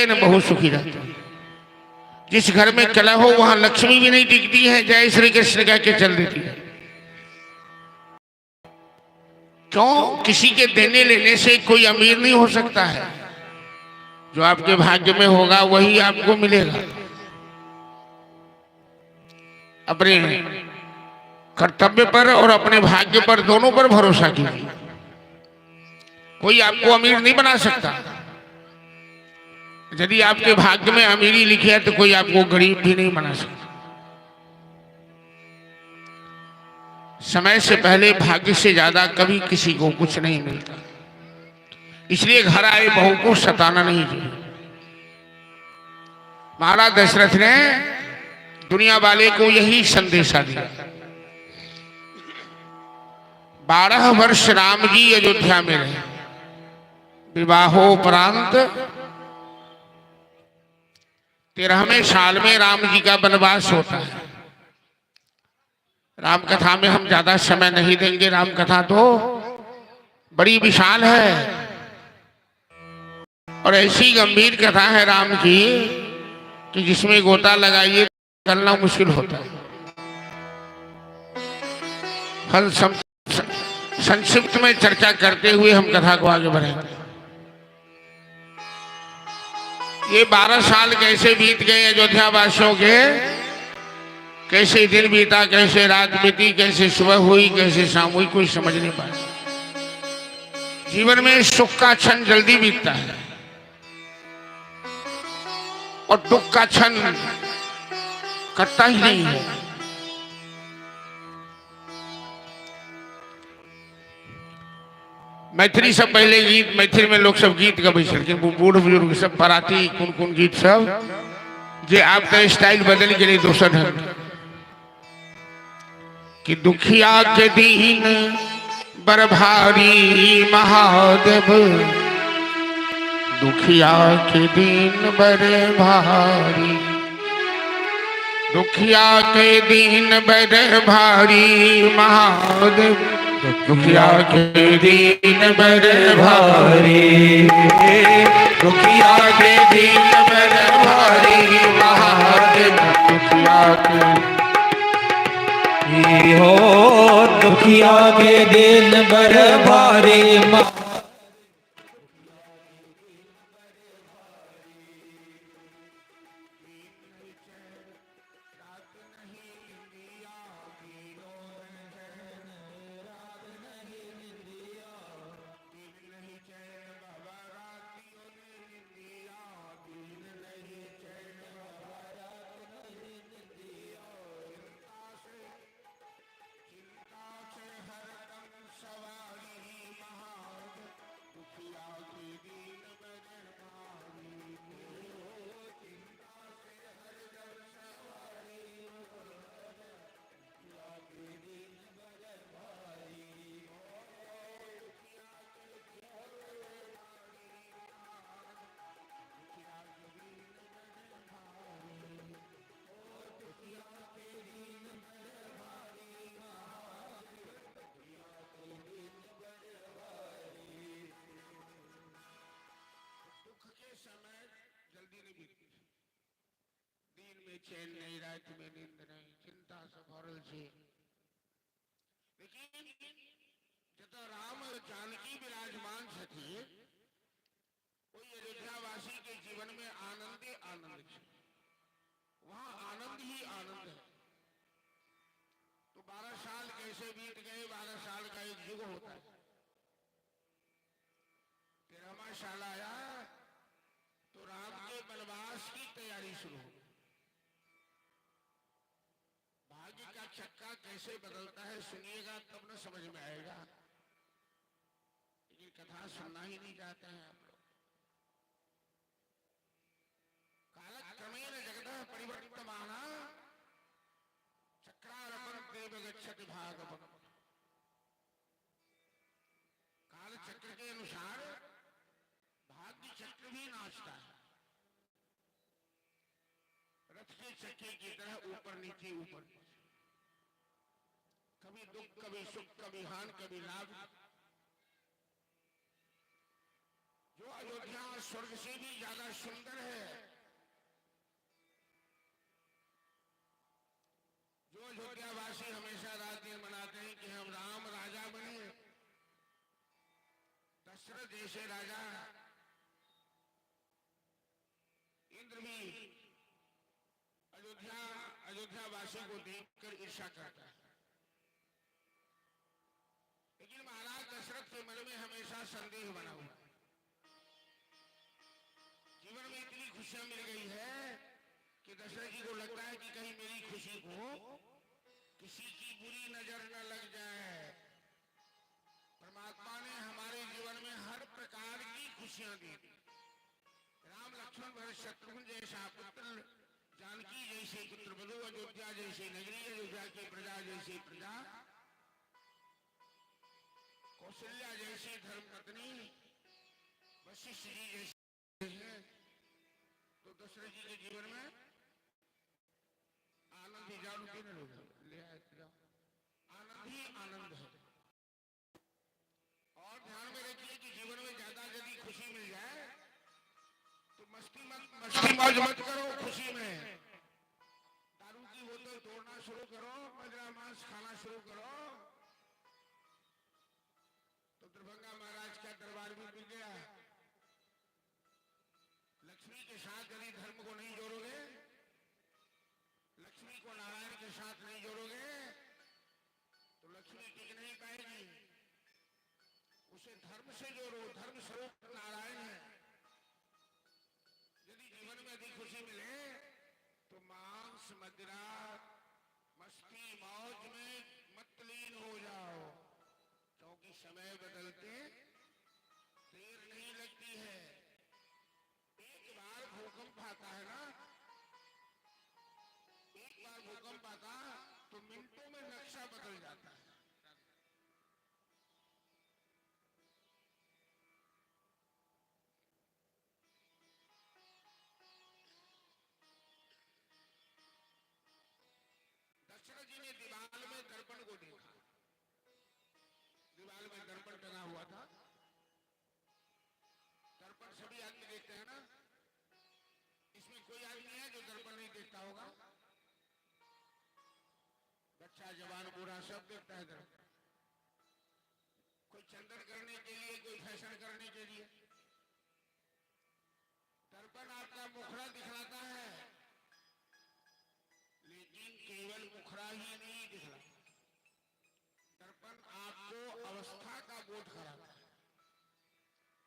न बहुत सुखी रहता है। जिस घर में कलह हो वहां लक्ष्मी भी नहीं टिकती है, जय श्री कृष्ण कह के चल देती है। क्यों? किसी के देने लेने से कोई अमीर नहीं हो सकता है। जो आपके भाग्य में होगा वही आपको मिलेगा। अपने कर्तव्य पर और अपने भाग्य पर, दोनों पर भरोसा कीजिए। कोई आपको अमीर नहीं बना सकता। यदि आपके भाग्य में अमीरी लिखी है तो कोई आपको गरीब भी नहीं बना सकता। समय से पहले भाग्य से ज्यादा कभी किसी को कुछ नहीं मिलता। इसलिए घर आए बहू को सताना नहीं चाहिए। महाराज दशरथ ने दुनिया वाले को यही संदेशा दिया। 12 वर्ष राम जी अयोध्या में रहे। विवाहोपरांत 13वें साल में राम जी का वनवास होता है। राम कथा में हम ज्यादा समय नहीं देंगे। राम कथा तो बड़ी विशाल है और ऐसी गंभीर कथा है राम की कि जिसमें गोता लगाइए निकलना मुश्किल होता है। हम संक्षिप्त में चर्चा करते हुए हम कथा को आगे बढ़ेंगे। ये 12 साल कैसे बीत गए अयोध्या वासियों के, कैसे दिन बीता, कैसे रात बीती, कैसे सुबह हुई, कैसे शाम हुई, कोई समझ नहीं पाया। जीवन में सुख का क्षण जल्दी बीतता है और दुख का क्षण कटता ही नहीं है। मैथिली सब पहले गीत, मैथिली में लोग सब गीत गबै छलखिन, बूढ़ बुजुर्ग सब पराती कौन कौन गीत सब जे आब तो स्टाइल बदल गए दोसर ढंग कि दुखिया के दीन बर भारी महादेव, दुखिया के दीन बर भारी, दुखिया के दीन बर भारी महादेव, दुखिया के दीन बर भारी, दुखिया के दीन बर भारी महादेव, दुखिया के हो दुखिया के दिन बर भारी। चैन नहीं, रात में नींद नहीं, चिंता से भरल छे। लेकिन जतऽ राम और जानकी विराजमान छथिन ओई अयोध्यावासी के जीवन में आनंदे आनंद छे। वहां आनंद ही आनंद है। तो 12 साल कैसे बीत गए? 12 साल का एक युग होता है। 13वां साल आया तो राम के वनवास की तैयारी शुरू हो। भाग्य का चक्का कैसे बदलता है सुनिएगा तब न समझ में आएगा। ये कथा सुनना ही नहीं चाहते हैं आप लोग। कालक्रमेण जगतः परिवर्तमाना चक्रारपण देव गच्छति भागवत। काल चक्र के अनुसार भाग्य चक्र भी नाचता है। रथ के चक्के की तरह ऊपर नीचे ऊपर नीचे, कभी दुख कभी सुख, कभी हानि कभी लाभ। जो अयोध्या स्वर्ग से भी ज्यादा सुंदर है, जो अयोध्यावासी हमेशा रात दिन मनाते हैं कि हम राम राजा बने, दशरथ जैसे राजा, इंद्र भी अयोध्यावासी को देखकर ईर्ष्या करता है। लेकिन महाराज दशरथ के मन में हमेशा संदेह बना हुआ है। जीवन में इतनी खुशियां मिल गई है कि दशरथ जी को लगता है कि कहीं मेरी खुशी को किसी की बुरी नजर न लग जाए। परमात्मा ने हमारे जीवन में हर प्रकार की खुशियां दी। राम लक्ष्मण भरत शत्रुघ्न जैसा पुत्र, जानकी जैसे पुत्र बधु, अयोध्या जैसी नगरी, अयोध्या की प्रजा जैसी प्रजा, कौशल्या जैसी धर्मपत्नी, वशिष्ठ जी जैसे, तो दशरथ जी के जीवन में आनंद ही जान के ले आए, आनंद ही आनंद है। और ध्यान में रखिए कि जीवन में ज्यादा यदि खुशी मिल जाए तो मस्ती मौज मत करो। खुशी में दारू की बोतल तोड़ना शुरू करो, बजरा मांस खाना शुरू करो, तो दरभंगा महाराज का दरबार भी मिल गया। लक्ष्मी के साथ यदि धर्म को नहीं जोड़ोगे, लक्ष्मी को नारायण के साथ नहीं जोड़ोगे, तो लक्ष्मी टिक नहीं पाएगी। उसे धर्म से जोड़ो, धर्म स्वरूप नारायण है। यदि जीवन में अधिक खुशी मिले तो मांस मदिरा मस्ती मौज में मत लीन हो जाओ, क्योंकि समय बदलते देर नहीं लगती है। एक बार भूकंप आता है ना, एक बार भूकंप आता तो मिनटों में नक्शा बदल जाता है। दशरथ जी ने दीवार में दर्पण को देखा। दीवार में दर्पण टंगा हुआ था। दर्पण सभी आदमी देखते हैं ना, इसमें कोई आदमी है जो दर्पण नहीं देखता होगा? बच्चा जवान बूढ़ा सब देखता है दर्पण। कोई चंदन करने के लिए, कोई फैशन करने के लिए। दर्पण आपका मुखड़ा दिखलाता है, लेकिन केवल मुखड़ा ही नहीं दिखलाता। दर्पण आपको अवस्था का बोध कराता है।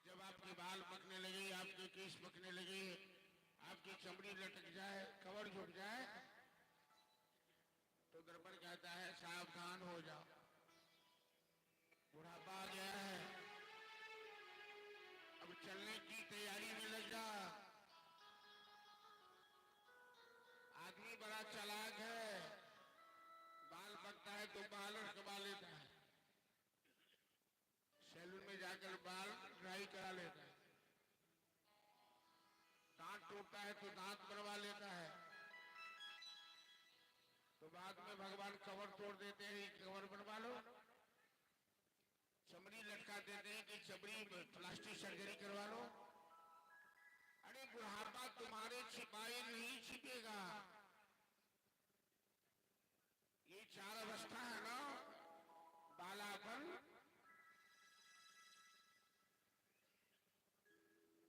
जब आपके बाल पकने लगे, आपके केश पकने लगे, आपकी चमड़ी लटक जाए, कवर झुक जाए, तो दर्पण कहता है सावधान हो जाओ, बुढ़ापा आ गया है, अब चलने की तैयारी में लग जा। आदमी बड़ा चालाक है, बाल पकता है तो बाल रखवा लेता है, सैलून में जाकर बाल ड्राई करा लेता है, दांत टूटता है तो दांत बनवा लेता है, तो बाद में भगवान कवर तोड़ देते हैं, कवर बनवा लो। चमड़ी लटका देते हैं कि चमड़ी प्लास्टिक सर्जरी करवा लो। अरे बुढ़ापा तुम्हारे छिपाए नहीं छिपेगा। ये चार अवस्था है ना, बालापन,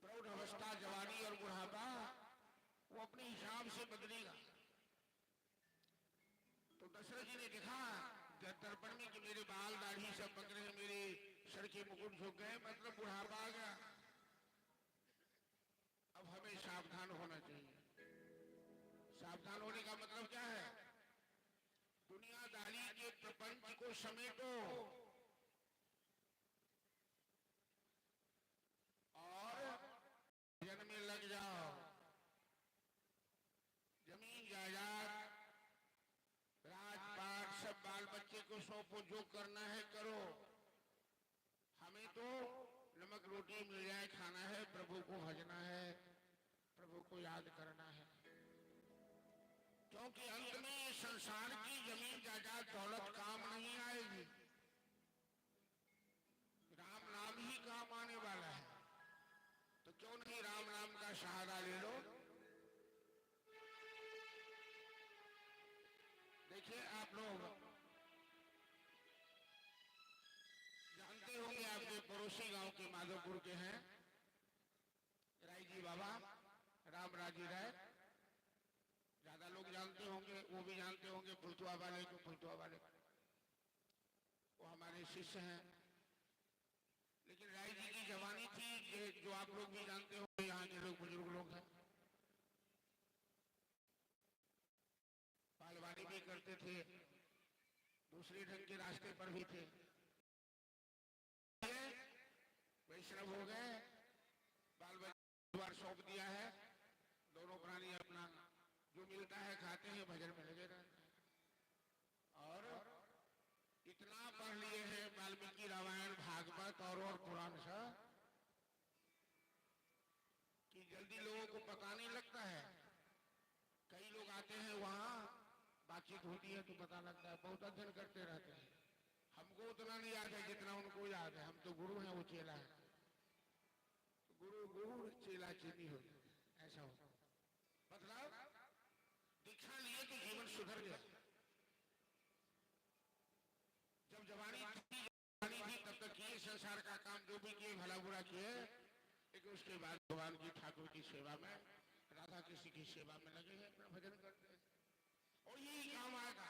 प्रौढ़ अवस्था, जवानी और बुढ़ापा, वो अपने हिसाब से बदलेगा। तो दशरथ जी ने देखा दर्पण में कि मेरे बाल दाढ़ी सब पक रहे हैं, मेरे सर के मुकुट झुक गए, मतलब बुढ़ापा आ गया। अब हमें सावधान होना चाहिए। सावधान होने का मतलब क्या है? दुनियादारी के प्रपंच को समेटो और जन्म में लग जाओ। जमीन जायदाद राजपाट सब बाल बच्चे को सौंपो, जो करना है करो। हमें तो नमक रोटी मिल जाए खाना है, प्रभु को भजना है, प्रभु को याद करना है। क्योंकि अंत में संसार की जमीन जायदाद दौलत काम नहीं आएगी, राम नाम ही काम आने वाला है। गांव के माधोपुर के हैं राय जी बाबा, राम राजी राय। ज्यादा लोग जानते होंगे, वो भी जानते होंगे फुलतुआ वाले को। फुलतुआ वाले वो हमारे शिष्य हैं। लेकिन राय जी की जवानी थी जो आप लोग भी जानते होंगे, यहाँ के लोग बुजुर्ग लोग हैं। पालवाड़ी भी करते थे, दूसरे ढंग के रास्ते पर भी थे। वैष्णव हो गए, बाल बच्चा सौंप दिया है। दोनों प्राणी अपना जो मिलता है खाते हैं, भजन में लगे रहते हैं। और इतना पढ़ लिए हैं वाल्मीकि रामायण भागवत और पुराण सा कि जल्दी लोगों को पता नहीं लगता है। कई लोग आते हैं वहाँ, बातचीत होती है तो पता लगता है, बहुत अध्ययन करते रहते हैं। हमको उतना नहीं याद है जितना उनको याद है। हम तो गुरु हैं, वो चेला है। गुरु गुरु चेला चेली हो जाए, ऐसा होता। मतलब दीक्षा लिए तो जीवन सुधर गया। जब जवानी थी तब तक किए संसार का काम, जो भी किए भला बुरा किए। लेकिन उसके बाद भगवान की ठाकुर की सेवा में, राधा कृष्ण की सेवा में लगे हैं, अपना भजन करते हैं। और यही काम आएगा।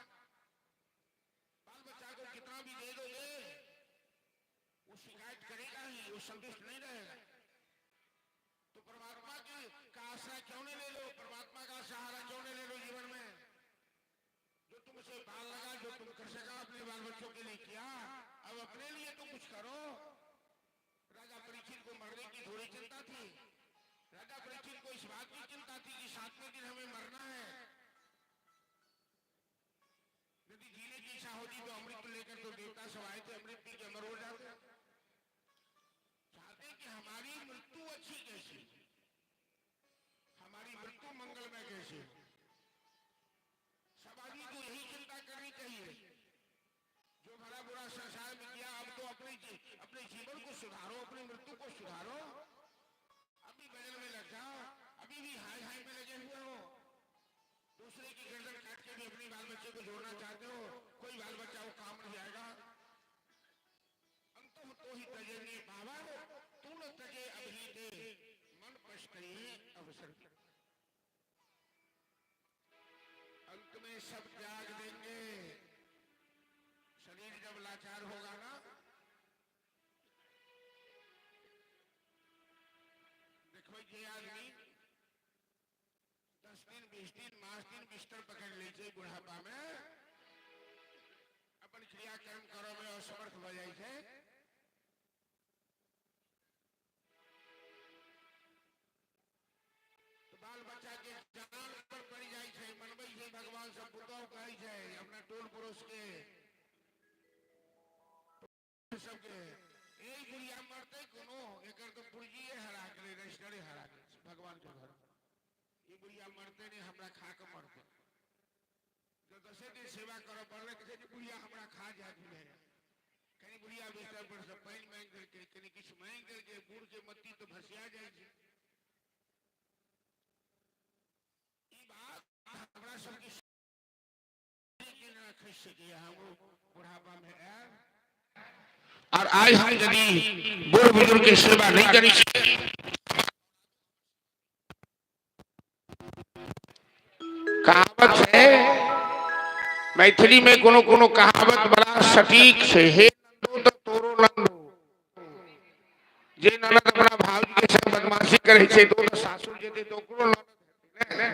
बाल बच्चा को कितना भी दे दोगे, वो शिकायत करेगा ही, वो संतुष्ट नहीं रहेगा। तो परमात्मा का आश्रय क्यों नहीं ले लो, परमात्मा का सहारा क्यों नहीं ले लो जीवन में। जो तुमसे बाल लगा, जो तुम कर सका अपने बाल बच्चों के लिए किया, अब अपने लिए तो कुछ करो। राजा परीक्षित को मरने की थोड़ी चिंता थी। राजा परीक्षित को इस बात की चिंता थी कि 7वें दिन हमें मरना है। यदि जीने की इच्छा होती तो अमृत लेकर तो देवता सब आए थे, अमृत पी के अमर हो जाते। चाहते कि हमारी मृत्यु अच्छी कैसी, हमारी मृत्यु मंगलमय कैसे। सब आदमी को यही चिंता करनी चाहिए। जो भला बुरा संसार में किया, अब तो अपने जीवन को सुधारो, अपनी मृत्यु को सुधारो। अभी भजन में लग जाओ, अभी भी हाय हाय में लगे हुए हो। दूसरे की गर्दन काट के भी अपने बाल बच्चे को जोड़ना चाहते हो, कोई बाल बच्चा वो काम नहीं आएगा। अंत तो ही तजेंगे बाबा, तू न तजे अभी दे, मन पछताए अवसर। अंत में सब त्याग देंगे। शरीर जब लाचार होगा ना, देखो ये आदमी 10 दिन 20 दिन मास दिन बिस्तर पकड़ लीजिए बुढ़ापा में, अपन क्रियाकर्म करो में असमर्थ हो जाए थे। तो बाल बच्चा के जान पर पड़ जाए थे, मनबई से भगवान सब पुतौ कहे थे, अपना टोल पड़ोस के सबके एक बुढ़िया मरते कोनो एकर तो पुरजी हरा के रजिस्टरे हरा के भगवान के घर। ये बुढ़िया मरते नहीं, हमरा खा के मरते। जो 10 दिन सेवा करो पड़ले कि बुढ़िया हमरा खा जाती है। कहीं बुढ़िया बिस्तर पर से पानी मांग करके, कहीं कुछ मांग करके, बूढ़ के मत्ती तो भसिया जाए। ये बात हमरा सबकी खिस किया हम बुढ़ापा में है। और आज हम यदि बूढ़ बुजुर्ग की सेवा नहीं करी, कहावत है मैथिली में, कोनो कोनो कहावत बड़ा सटीक से हे नंदो तो तोरो नंदो, जे ननद अपना भाभी के संग बदमाशी करे छे तो सासुर जे दे तो ओकरो ननद है।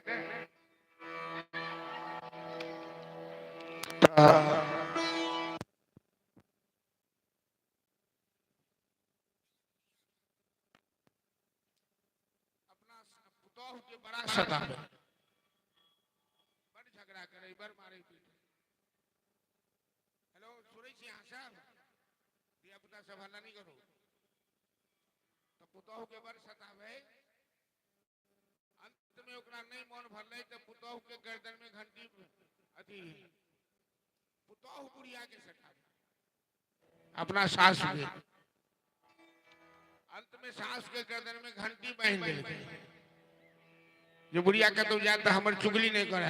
के बड़ा सतावे, बड़ झगड़ा करे, बड़ मारे पीटे। हेलो सुनै छी अहाँ सब, धिया पुता सब हल्ला नहीं करो। तो पुतौह के बड़ सतावे, अंत में ओकरा नहीं मन भरले तो पुतौह के गर्दन में घंटी अथी पुतौह बुढ़िया के सतावे, अपना सास के। अंत में सास के गर्दन में घंटी बांध देलकै। जो बुढ़िया कहते तो जाता हमर चुगली नहीं करे,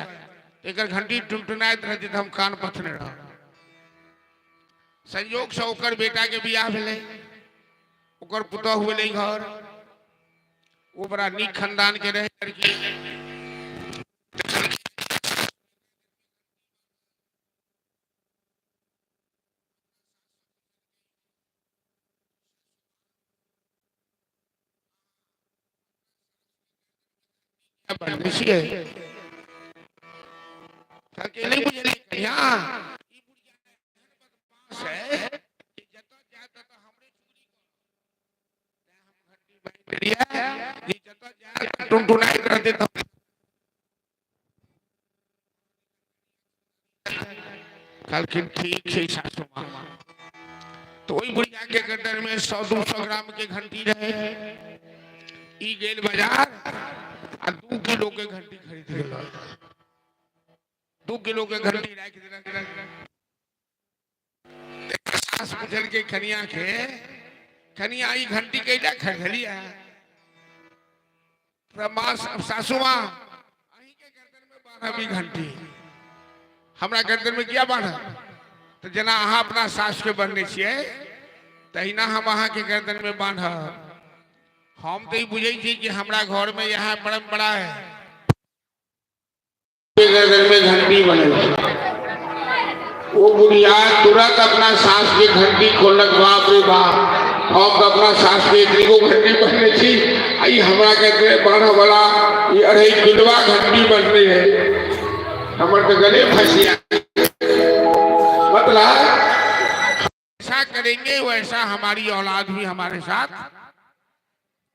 एक घंटी टुनटुनाइत रहती तो हम कान पथने रह। संयोग से ओकर बेटा के बियाह भेलै। ओकर पुतह हुए नहीं घर, वो बड़ा नीक खानदान के रहे लड़की। नहीं मुझे नहीं यहाँ टुनटुनाई रहते तो कहलखिन ठीक है सासू माँ। तो वही बुढ़िया के गर्दन में 100-200 ग्राम के घंटी रहे। ई गेल बाजार आ 2 किलो के घंटी खरीद ले। 2 किलो के घंटी रख देना। सास पूछल के कनिया ई घंटी कैला खरीदलिया। सासू माँ अही के गर्दन में बांधा भी घंटी, हमरा गर्दन में क्या बांधा? तो जना अहाँ अपना सास के बनने छिए तहिना हम अहाँ के गर्दन में बांधा। हम तो बुझे छी कि हमरा घर में यहाँ परंपरा है गर्दन में घंटी बने। वो बुढ़िया तुरंत अपना सास के घंटी खोलक। बाप रे बाप, हम तो अपना सास के इतनी को घंटी बनने छी, आई हमरा कहते बारह वाला ये 2.5 किलोवा घंटी बनने है। हमर तो गले फंसिया। मतलब ऐसा करेंगे वैसा हमारी औलाद भी हमारे साथ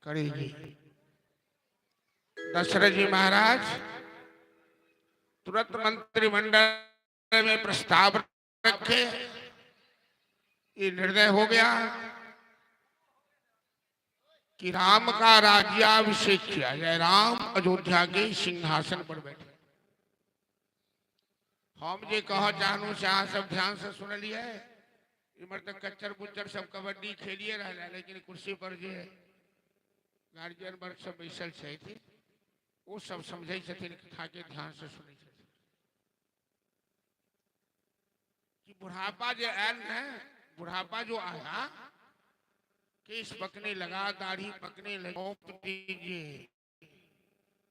करेगी। दशरथ जी महाराज तुरंत मंत्रिमंडल में प्रस्ताव रखे। ये निर्णय हो गया कि राम का राज्याभिषेक किया जाए, राम अयोध्या के सिंहासन पर बैठे। हम जे कह जानू से अहाँ सब ध्यान से सुन लिए। इमर तक कच्चर बुच्चर सब कबड्डी खेलिए रहा, लेकिन कुर्सी पर जे गार्जियन वर्ग सब बैसल छथि वो सब समझे छथिन, कथा के ध्यान से सुने छथिन कि बुढ़ापा जो आयल है, बुढ़ापा जो आया, केस पकने लगा, दाढ़ी पकने लगी,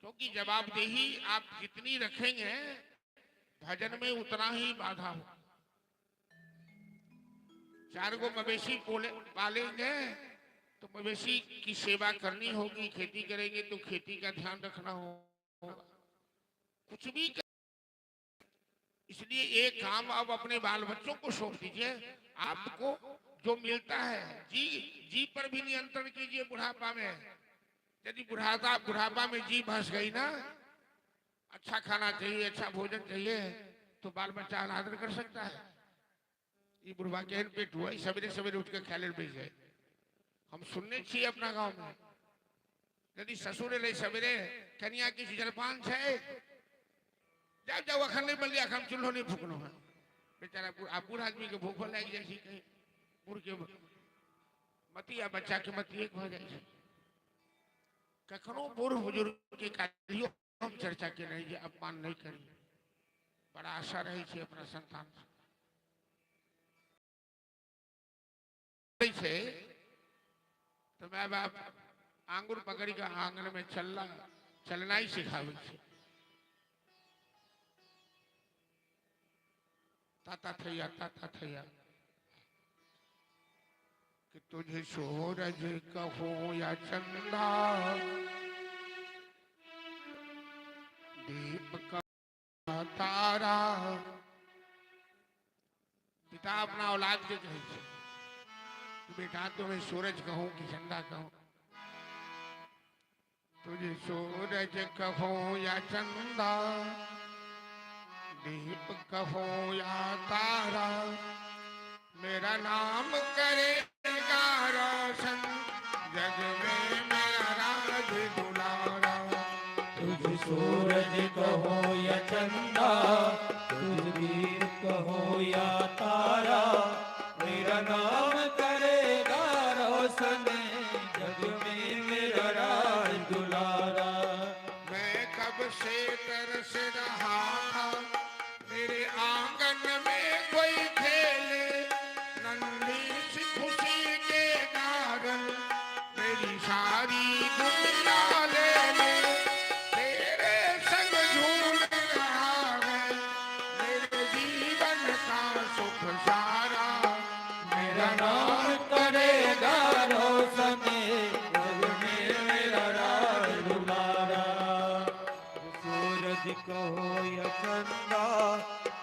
क्योंकि जवाबदेही आप जितनी रखेंगे भजन में उतना ही बाधा हो। 4 गो मवेशी पालेंगे तो मवेशी की सेवा करनी होगी, खेती करेंगे तो खेती का ध्यान रखना होगा, कुछ भी कर... इसलिए एक काम अब अपने बाल बच्चों को सौंप दीजिए। आपको जो मिलता है जी पर भी नियंत्रण कीजिए। बुढ़ापा में यदि बुढ़ापा में जी फंस गई ना, अच्छा खाना चाहिए, अच्छा भोजन चाहिए, तो बाल बच्चा अनादर कर सकता है। ये बुढ़वा केहन पेट हुआ, सवेरे सवेरे उठ के खेले बैठ गए। हम सुनने छिए अपना गांव में, यदि ससुर ले सवेरे कन्या की जलपान है, जाओ अखन नहीं बन अखन चूल्हो नहीं फूकनो है। बेचारा बूढ़ आदमी के भूख लग जाए, कहीं बूढ़ के मती या बच्चा के मती एक हो जाए। कखनो बूढ़ बुजुर्ग के कार्यों हम चर्चा के नहीं, अपमान नहीं करिए। बड़ा आशा रही अपना संतान से। तो मैं बाप आंगुर पकड़ी का आंगन में चलना ही सिखावे। ताता थैया कि तुझे सूरज कहो या चंदा, दीप का तारा। पिता अपना औलाद के कहे, बेटा तुम्हें सूरज कहूं कि चंदा कहूं? तुझे सूरज कहो या चंदा, दीप कहो या तारा, मेरा नाम करेगा रोशन जग में मेरा राज दुलारा। तुझ सूरज कहो या चंदा, तुझ दीप कहो या तारा, मेरा नाम करेगा रोशन जग में मेरा राज दुलारा। मैं कब से तरस रहा था मेरे आंगन में कोई खेले, नन्ही सी खुशी के कारण कहो या चंदा,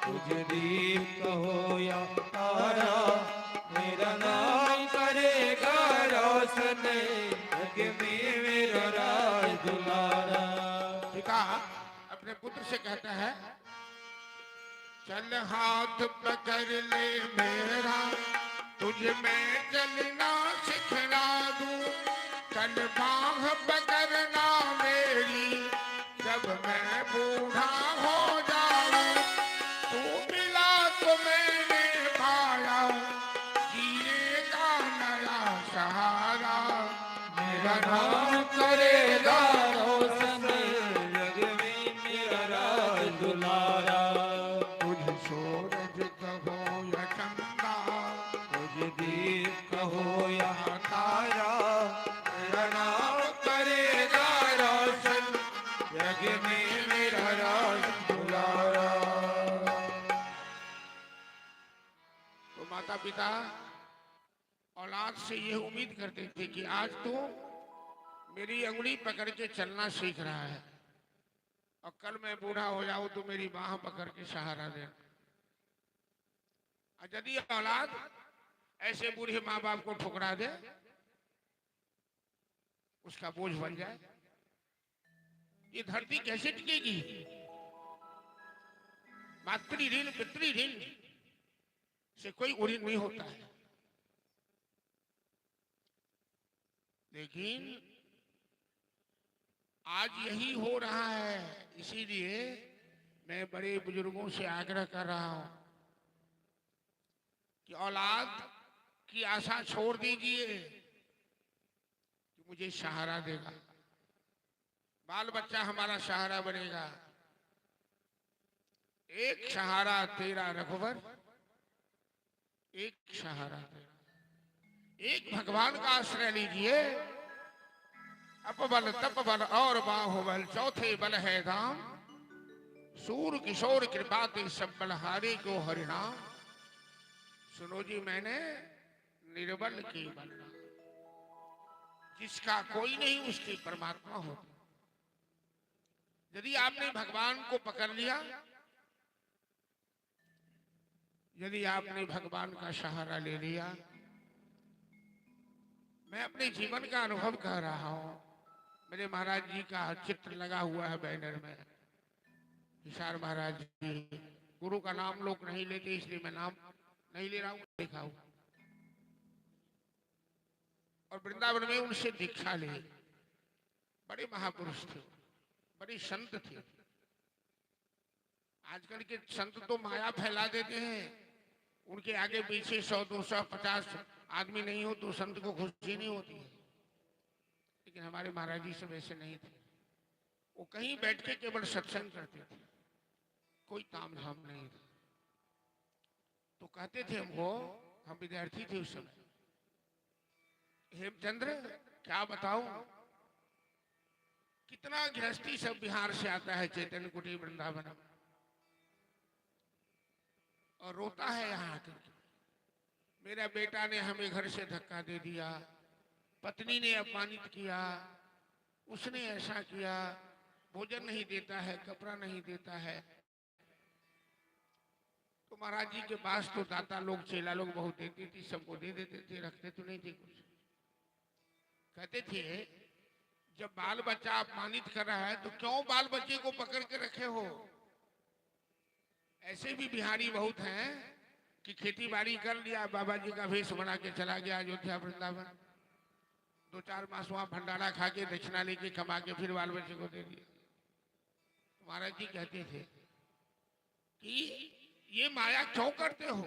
तुझ दीप कहो या तारा, मेरा नाम करेगा रोशन, जग में मेरा राज दुलारा। पिता अपने पुत्र से कहता है, चल हाथ पकड़ ले मेरा, तुझ में चलना सिखला दूं, चल बाह पकड़ना मेरी, जब मैं बूढ़ा हो जाऊं, तू मिला तो मैंने पाया, जीने का नया सहारा, मेरा नाम करेगा रोशन, जग में मेरा राज दुलारा। तुझ सूरज कहो या चंदा, तुझ दीप कहो या तारा, मेरा नाम करेगा रोशन, जग में मेरा राज दुलारा। तो माता पिता औलाद से ये उम्मीद करते थे कि आज तो मेरी अंगुली पकड़ के चलना सीख रहा है, और कल मैं बूढ़ा हो जाऊं तो मेरी बाह पकड़ के सहारा दे। और यदि औलाद ऐसे बूढ़े माँ बाप को ठुकरा दे, उसका बोझ बन जाए, ये धरती कैसे टिकेगी? मातृ ऋण पितृ ऋण से कोई ऋण नहीं होता है। लेकिन आज यही हो रहा है, इसीलिए मैं बड़े बुजुर्गों से आग्रह कर रहा हूं कि औलाद की आशा छोड़ दीजिए कि मुझे सहारा देगा, बाल बच्चा हमारा सहारा बनेगा। एक सहारा तेरा रघुवर, एक सहारा तेरा, एक भगवान का आश्रय लीजिए। अपबल तपबल और बाहुबल, चौथे बल है धाम, सूर किशोर कृपा ते सब बलहारे को हरिनाम। सुनो जी, मैंने निर्बल की बलना, जिसका कोई नहीं उसके परमात्मा होते। यदि आपने भगवान को पकड़ लिया, यदि आपने भगवान का सहारा ले लिया, मैं अपने जीवन का अनुभव कर रहा हूं। मेरे महाराज जी का चित्र लगा हुआ है बैनर में, हिसार महाराज जी। गुरु का नाम लोग नहीं लेते, इसलिए मैं नाम नहीं ले रहा हूं, देखा हूं। और वृंदावन में उनसे दीक्षा ली। बड़े महापुरुष थे, बड़े संत थे। आजकल के संत तो माया फैला देते हैं, उनके आगे पीछे 100, 200, 50 आदमी नहीं हो तो संत को खुशी नहीं होती है। लेकिन हमारे महाराज जी सब ऐसे नहीं थे। वो कहीं बैठ के केवल सत्संग करते थे, कोई ताम झाम नहीं था। तो कहते थे हमको, हम विद्यार्थी थे उस समय, हेमचंद्र क्या बताऊं, कितना गृहस्थी सब बिहार से आता है चैतन्य कुटी वृंदावन, और रोता है यहाँ आकर। मेरा बेटा ने हमें घर से धक्का दे दिया, पत्नी ने अपमानित किया, उसने ऐसा किया, भोजन नहीं देता है, कपड़ा नहीं देता है। तो महाराज जी के पास तो दाता लोग, चेला लोग बहुत देती थी, सबको दे देते थे, रखते तो नहीं थे कुछ। कहते थे जब बाल बच्चा अपमानित कर रहा है तो क्यों बाल बच्चे को पकड़ के रखे हो? ऐसे भी बिहारी बहुत हैं कि खेती बाड़ी कर लिया, बाबा जी का भेष बना के चला गया अयोध्या वृंदावन, 2-4 मास वहां भंडारा खा के दक्षिणा लेके कमा के फिर बाल बच्चे को दे दिया। महाराज जी कहते थे कि ये माया क्यों करते हो?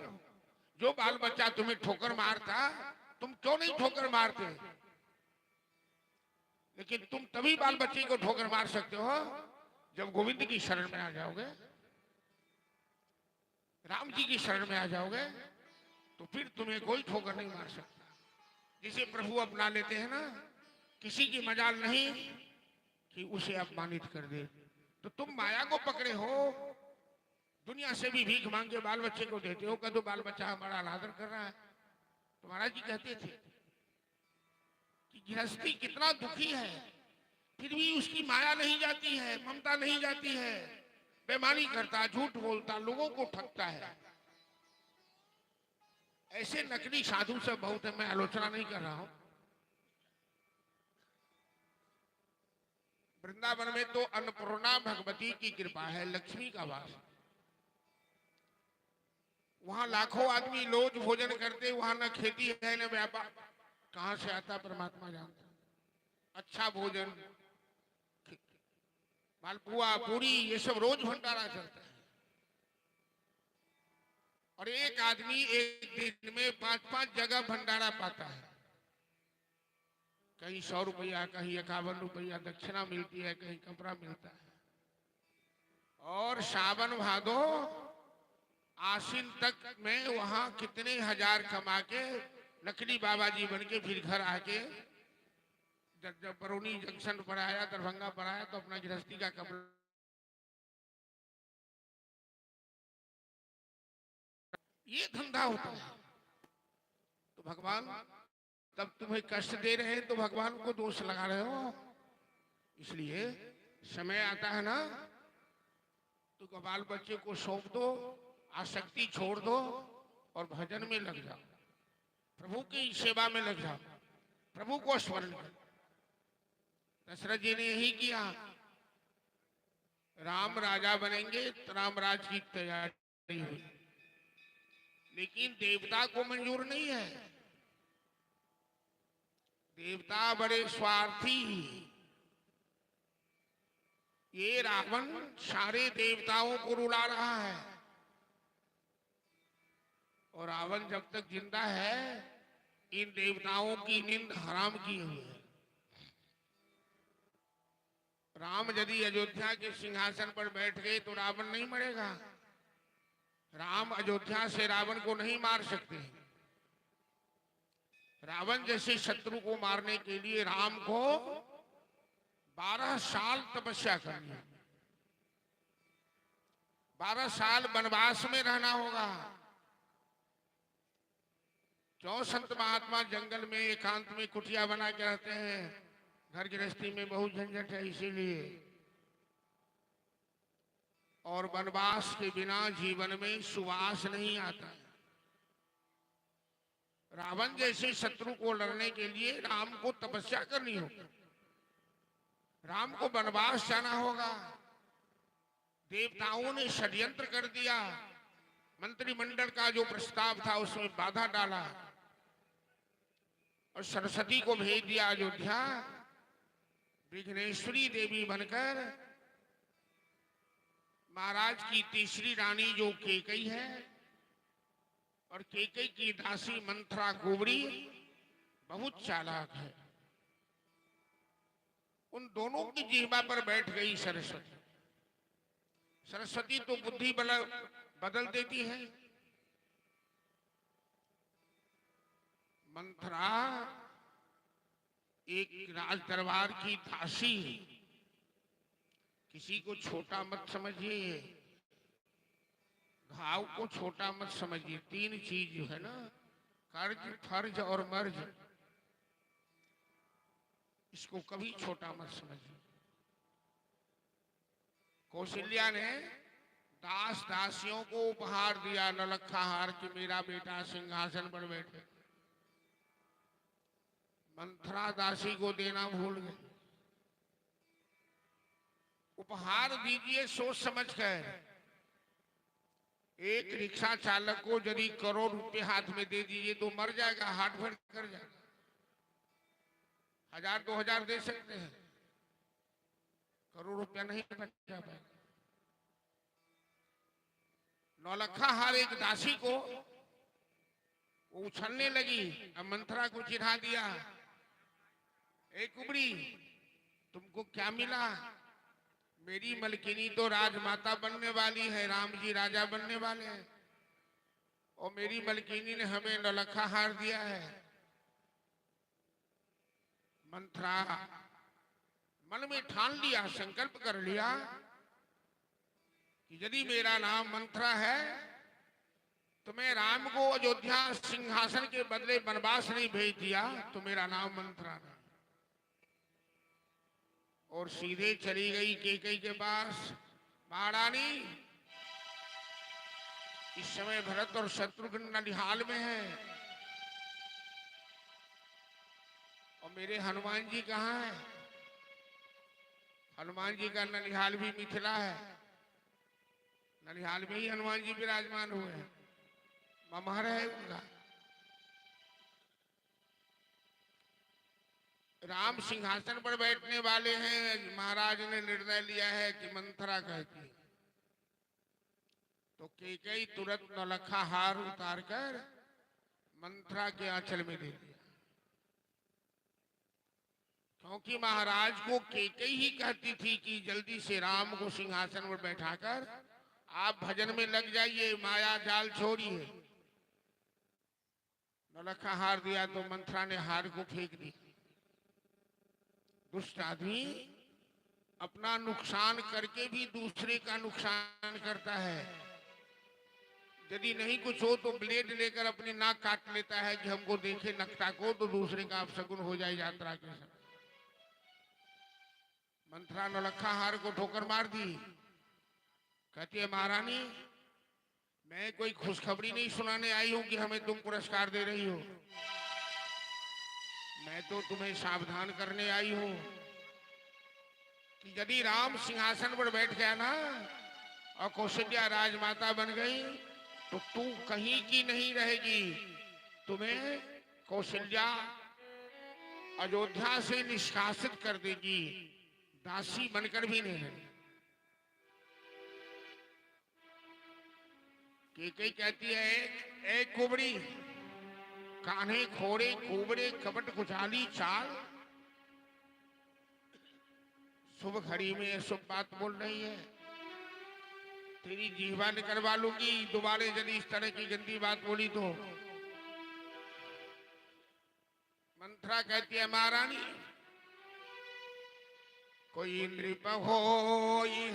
जो बाल बच्चा तुम्हें ठोकर मारता, तुम क्यों नहीं ठोकर मारते? लेकिन तुम तभी बाल बच्चे को ठोकर मार सकते हो जब गोविंद की शरण में आ जाओगे, राम जी की शरण में आ जाओगे, तो फिर तुम्हें कोई ठोकर नहीं मार सकता। जिसे प्रभु अपना लेते हैं ना, किसी की मजाल नहीं कि उसे अपमानित कर दे। तो तुम माया को पकड़े हो, दुनिया से भी भीख मांग के बाल बच्चे को देते हो, कदो बाल बच्चा हमारा अनादर कर रहा है। तो महाराज जी कहते थे कि गृहस्थी कितना दुखी है, फिर भी उसकी माया नहीं जाती है, ममता नहीं जाती है। बेईमानी करता, झूठ बोलता, लोगों को ठगता है। ऐसे नकली साधु से बहुत है, मैं आलोचना नहीं कर रहा हूं। वृंदावन में तो अन्नपूर्णा भगवती की कृपा है, लक्ष्मी का वास। वहां लाखों आदमी रोज भोजन करते, वहां न खेती है न व्यापार, कहां से आता परमात्मा जानता। अच्छा भोजन, मालपुआ, पूरी, ये सब रोज भंडारा चलता है। और एक आदमी एक दिन में 5-5 जगह भंडारा पाता है। कहीं 100 रुपया, कहीं 51 रुपया दक्षिणा मिलती है, कहीं कपड़ा मिलता है। और सावन भादो आश्विन तक में वहां कितने हजार कमा के नकली बाबा जी बन के फिर घर आके जब बरौनी जंक्शन पर आया, दरभंगा पर आया, तो अपना गृहस्थी का कपड़ा, ये धंधा होता है। तो भगवान तब तुम्हें कष्ट दे रहे हैं तो भगवान को दोष लगा रहे हो। इसलिए समय आता है ना तो बाल बच्चे को सौंप दो, आसक्ति छोड़ दो और भजन में लग जाओ, प्रभु की सेवा में लग जाओ, प्रभु को स्मरण करो। दशरथ जी ने यही किया। राम राजा बनेंगे तो राम राज की तैयारी हुई, लेकिन देवता को मंजूर नहीं है। देवता बड़े स्वार्थी। ये रावण सारे देवताओं को रुला रहा है, और रावण जब तक जिंदा है इन देवताओं की नींद हराम की हुई है। राम यदि अयोध्या के सिंहासन पर बैठ गए तो रावण नहीं मरेगा। राम अयोध्या से रावण को नहीं मार सकते। रावण जैसे शत्रु को मारने के लिए राम को 12 साल तपस्या करनी है, 12 साल वनवास में रहना होगा। क्यों संत महात्मा जंगल में एकांत में कुटिया बना के रहते हैं? घर गृहस्थी में बहुत झंझट है, इसीलिए। और वनवास के बिना जीवन में सुवास नहीं आता है। रावण जैसे शत्रु को लड़ने के लिए राम को तपस्या करनी होगी, राम को वनवास जाना होगा। देवताओं ने षड्यंत्र कर दिया, मंत्रिमंडल का जो प्रस्ताव था उसमें बाधा डाला और सरस्वती को भेज दिया अयोध्या। विघ्नेश्वरी देवी बनकर महाराज की तीसरी रानी जो केकई है और केकई की दासी मंथरा कुंवरी बहुत चालाक है, उन दोनों की जिह्वा पर बैठ गई सरस्वती। सरस्वती तो बुद्धि बदल देती है। मंथरा एक राज दरबार की दासी। किसी को छोटा मत समझिए, घाव को छोटा मत समझिए। 3 चीज जो है ना, कर्ज, फर्ज और मर्ज, इसको कभी छोटा मत समझिए। कौशल्या ने दास दासियों को उपहार दिया नौलखा हार कि मेरा बेटा सिंहासन पर बैठे। मंथरा दासी को देना भूल गए। उपहार दीजिए सोच समझ कर। एक रिक्शा चालक को यदि करोड़ रुपए हाथ में दे दीजिए तो मर जाएगा, हार्ट फेल कर जाएगा। 1000-2000 दे सकते हैं, करोड़ रुपया नहीं बचा पाएगा। नौलखा हार एक दासी को वो उछलने लगी, अब मंथरा को चिढ़ा दिया, ए कुबड़ी तुमको क्या मिला? मेरी मलकिनी तो राजमाता बनने वाली है, राम जी राजा बनने वाले हैं, और मेरी मलकिनी ने हमें नौलखा हार दिया है। मंथरा मन में ठान लिया, संकल्प कर लिया कि यदि मेरा नाम मंथरा है तो मैं राम को अयोध्या सिंहासन के बदले वनवास नहीं भेज दिया तो मेरा नाम मंथरा नहीं। और सीधे चली गई केकई के पास महारानी इस समय भरत और शत्रुघ्न ननिहाल में है, और मेरे हनुमान जी कहाँ हैं? हनुमान जी का ननिहाल भी मिथिला है, ननिहाल में ही हनुमान जी विराजमान हुए हैं, ममहर है उनका। राम सिंहासन पर बैठने वाले हैं, महाराज ने निर्णय लिया है कि मंथरा कहती है, तो कैकेयी तुरंत नौलखा हार उतारकर मंथरा के आंचल में दे दिया, क्योंकि महाराज को कैकेयी ही कहती थी कि जल्दी से राम को सिंहासन पर बैठाकर आप भजन में लग जाइए, माया जाल छोड़िए। नौलखा हार दिया तो मंथरा ने हार को फेंक दिया। दुष्ट आदमी अपना नुकसान करके भी दूसरे का नुकसान करता है। यदि नहीं कुछ हो तो ब्लेड लेकर अपनी नाक काट लेता है कि हमको देखे नकटा को, तो दूसरे का अपशगुन हो जाए यात्रा के समय। मंथरा नौलखा हार को ठोकर मार दी। कहती है महारानी, मैं कोई खुशखबरी नहीं सुनाने आई हूं कि हमें तुम पुरस्कार दे रही हो, मैं तो तुम्हें सावधान करने आई हूं कि यदि राम सिंहासन पर बैठ गया ना और कौशल्या राजमाता बन गई तो तू कहीं की नहीं रहेगी, तुम्हें कौशल्या अयोध्या से निष्कासित कर देगी, दासी बनकर भी नहीं रहेगी। कैकेयी कहती है, ए कुबड़ी, कान्हे खोड़े कुबड़े कपट कुचाली चाल, शुभ घड़ी में शुभ बात बोल रही है, तेरी जीवा निकलवा लूंगी दोबारा यदि इस तरह की गंदी बात बोली तो। मंथरा कहती है महारानी, कोई नृप हो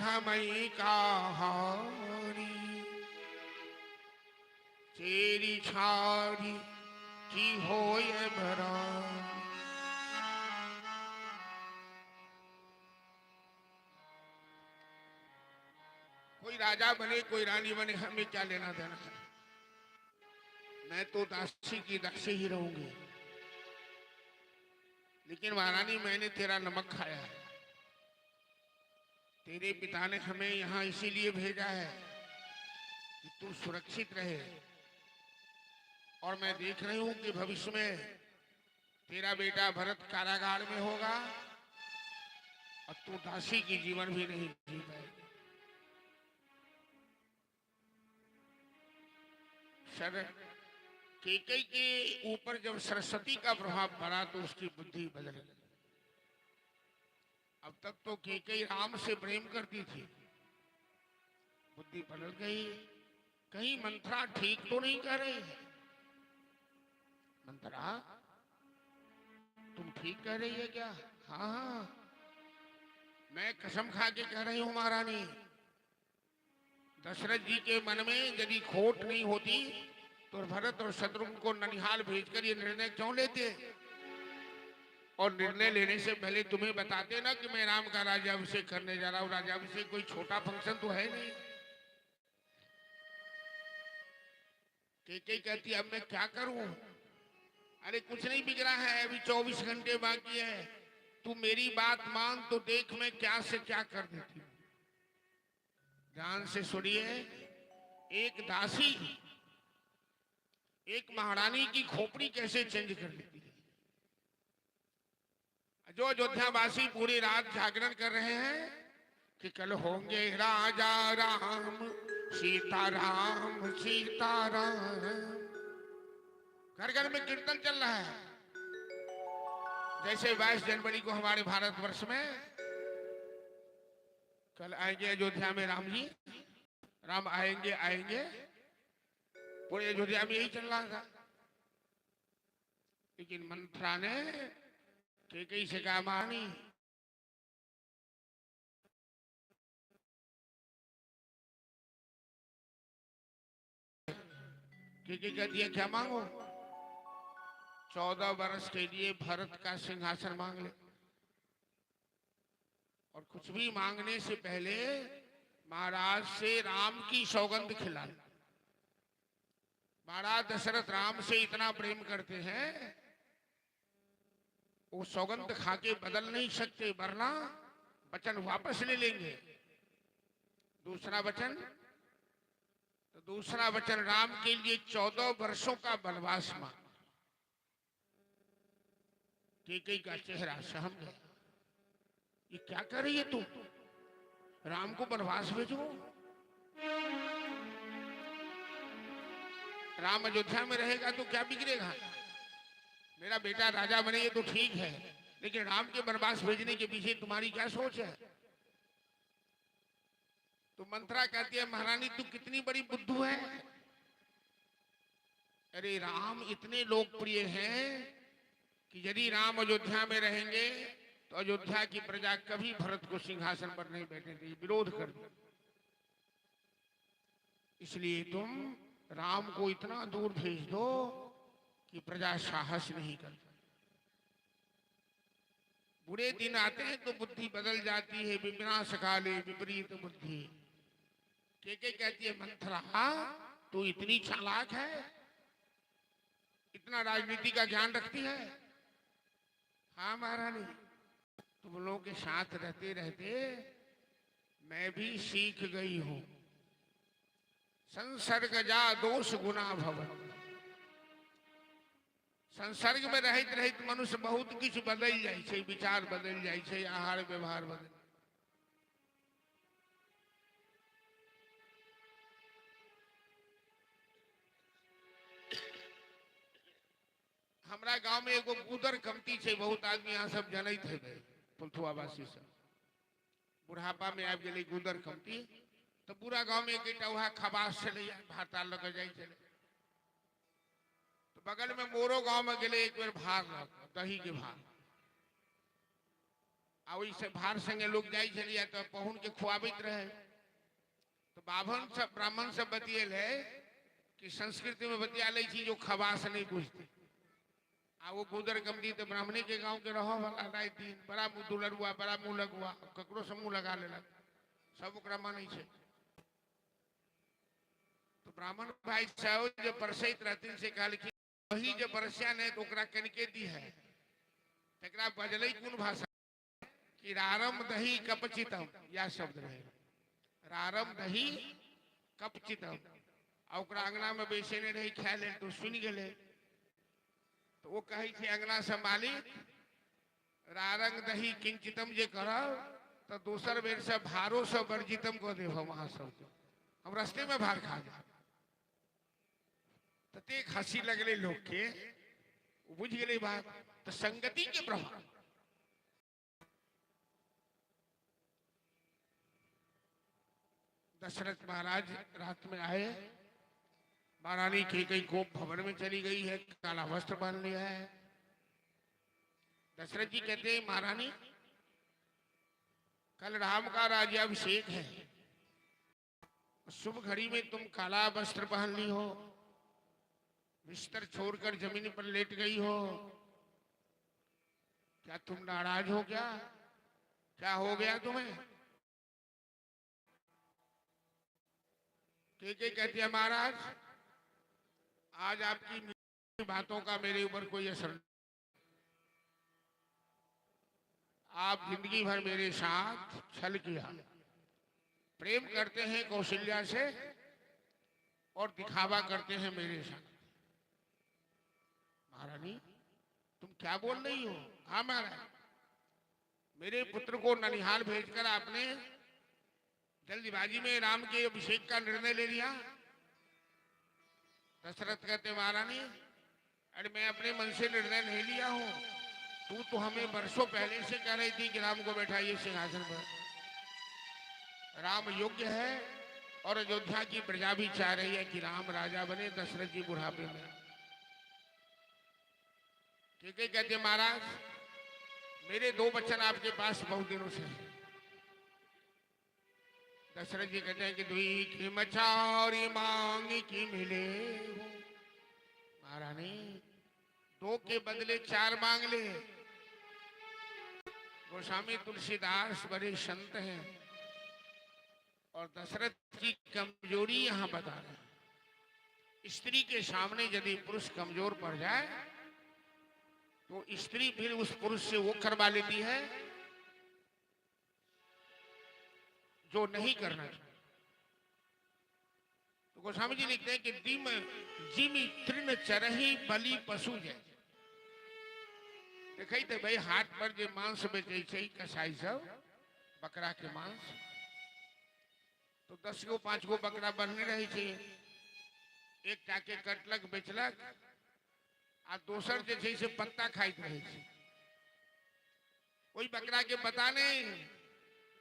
हमई का हारी, तेरी छाड़ी की हो ये भरा। कोई राजा बने कोई रानी बने, हमें क्या लेना देना है, मैं तो दासी की दासी ही रहूंगी। लेकिन महारानी, मैंने तेरा नमक खाया है, तेरे पिता ने हमें यहाँ इसीलिए भेजा है कि तू सुरक्षित रहे, और मैं देख रही हूं कि भविष्य में तेरा बेटा भरत कारागार में होगा और तू दासी की जीवन भी नहीं जी पाएगी। कैकेयी के ऊपर जब सरस्वती का प्रभाव पड़ा तो उसकी बुद्धि बदल गई। अब तक तो कैकेयी राम से प्रेम करती थी, बुद्धि बदल गई। कहीं मंथरा ठीक तो नहीं कह रही है? मंथरा, तुम ठीक कह रही है क्या? हाँ हाँ, मैं कसम खा के कह रही हूं महारानी, दशरथ जी के मन में यदि खोट नहीं होती तो भरत और शत्रुघ्न को ननिहाल भेजकर ये निर्णय क्यों लेते? और निर्णय लेने से पहले तुम्हें बताते ना कि मैं राम का राज्याभिषेक करने जा रहा हूं। राज्याभिषेक कोई छोटा फंक्शन तो है नहीं। कैकेयी कहती अब मैं क्या करूं? अरे कुछ नहीं बिगड़ा है, अभी 24 घंटे बाकी है, तू मेरी बात मान तो देख मैं क्या से क्या कर देती हूं। ध्यान से सुनिए, एक दासी एक महारानी की खोपड़ी कैसे चेंज कर देती है। जो अयोध्यावासी पूरी रात जागरण कर रहे हैं कि कल होंगे राजा राम सीताराम सीताराम, घर घर में कीर्तन चल रहा है। जैसे 22 जनवरी को हमारे भारतवर्ष में कल आएंगे अयोध्या में राम जी, राम आएंगे आएंगे, पूरे अयोध्या में यही चल रहा था। लेकिन मंथरा ने कैकेयी से कहा महारानी, कैकेयी कहती है क्या मांगो? 14 वर्ष के लिए भरत का सिंहासन मांग ले। और कुछ भी मांगने से पहले महाराज से राम की सौगंध खिलाई। महाराज दशरथ राम से इतना प्रेम करते हैं, वो सौगंध खा के बदल नहीं सकते, वरना वचन वापस ले लेंगे। दूसरा वचन, तो दूसरा वचन राम के लिए 14 वर्षों का वनवास मांगा। कैकेयी का चेहरा सहम गया, ये क्या कर रही है तू? राम को वनवास भेजो। राम अयोध्या में रहेगा तो क्या बिगड़ेगा? मेरा बेटा राजा बने ये तो ठीक है, लेकिन राम के वनवास भेजने के पीछे तुम्हारी क्या सोच है? तो मंत्रा कहती है, महारानी तू कितनी बड़ी बुद्धू है। अरे राम इतने लोकप्रिय हैं कि यदि राम अयोध्या में रहेंगे तो अयोध्या की प्रजा कभी भरत को सिंहासन पर नहीं बैठने देगी, विरोध कर दे। इसलिए तुम राम को इतना दूर भेज दो कि प्रजा साहस नहीं करती। बुरे दिन आते हैं तो बुद्धि बदल जाती है, विनाश काले विपरीत बुद्धि। कैकेयी कहती है, मंथरा तू इतनी चालाक है, इतना राजनीति का ज्ञान रखती है। हाँ महारानी, तुम लोगों के साथ रहते रहते मैं भी सीख गई हूं। संसर्ग जा दोष गुना भवन। संसर्ग में रहित रहित मनुष्य बहुत कुछ बदल जाए छे, विचार बदल जाए छे, आहार व्यवहार बदल। हमारा गांव में एगो गुदर कमती छे, बहुत आदमी यहाँ सब जनैत है, पुलथुआवासी सब। बुढ़ापा में आबि गेलै गुदर कमती, तो पूरा गांव में एक वहाँ खबास चले भाता लग जाए चले। तो बगल में मोरो गांव में गेले एक बेर भार लग, दही के भार। आ वैसे भार संगे लोग जाए चलिए तो पहुन के खुआबित रहे। तो बाभन सब ब्राह्मण सब बतियल है कि संस्कृति में बतिया ले जो खबास नहीं पूछते। आ वो गुदर कमती तो ब्राह्मणी के गांव के रहो वाला रात दिन बड़ा मुंह दुलरुआ, बड़ा मुंह लगुआ, ककरो से मुंह लगा लेलक, सब ओकरा मानै छे। तो ब्राह्मण भाई साहब जो परसैत रहथिन से कहल कि वही जो बरसिया ने तो ओकरा कनके दी है। तकरा बजलै कोन भाषा कि रारम दही कपचितम, या शब्द रहे रारम दही कपचितम। आ ओकरा अंगना में बैसेने रही खाय ले तो सुन गेले। तो वो कहे थे अंगना से मालिक रारंग दही किंचितम जे करब तो दूसर बेर से भारो से वर्जितम को देव वहां सब हम रास्ते में भार खा जा। तते हंसी लगले लोग के, बुझ गए बात। तो संगति के प्रभाव दशरथ महाराज रात में आए, महारानी कैकेयी को भवन में चली गई है, काला वस्त्र पहन लिया है। दशरथ जी कहते हैं, महारानी कल राम का राज्याभिषेक है, शुभ घड़ी में तुम काला वस्त्र पहन ली हो, बिस्तर छोड़कर जमीन पर लेट गई हो, क्या तुम नाराज हो? क्या हो गया तुम्हें? कैकेयी कहती है, महाराज आज आपकी बातों का मेरे ऊपर कोई असर नहीं। आप जिंदगी भर मेरे साथ छल किया, प्रेम करते हैं कौशल्या से और दिखावा करते हैं मेरे साथ। महारानी तुम क्या बोल रही हो? हाँ महाराज, मेरे पुत्र को ननिहाल भेजकर आपने जल्दबाजी में राम के अभिषेक का निर्णय ले लिया। दशरथ कहते, महारानी अरे मैं अपने मन से निर्णय नहीं लिया हूं, तू तो हमें वर्षों पहले से कह रही थी कि राम को बैठाइए सिंहासन पर। राम योग्य है और अयोध्या की प्रजा भी चाह रही है कि राम राजा बने, दशरथ जी बुढ़ापे में। कैकेयी कहते, महाराज मेरे 2 वचन आपके पास बहुत दिनों से हैं। दशरथ जी कहते हैं कि दुई की मचारी मांग की मिले। महारानी 2 के बदले 4 मांग ले। गोस्वामी तुलसीदास बड़े संत हैं और दशरथ की कमजोरी यहां बता रहे हैं। स्त्री के सामने यदि पुरुष कमजोर पड़ जाए तो स्त्री फिर उस पुरुष से वो करवा लेती है जो नहीं करना चाहिए। तो गोस्वामी जी लिखते हैं कि जिमी तृण चरही बलि पशु जय। देखई थे भाई हाट पर जो मांस बेचे छे कसाई सब बकरा के मांस, तो 10 गो 5 गो बकरा बनने रही छे। एक टाके कटलक बेचलक आ दोसर जे छे से पत्ता खाइत रहे छे। कोई बकरा के पता नहीं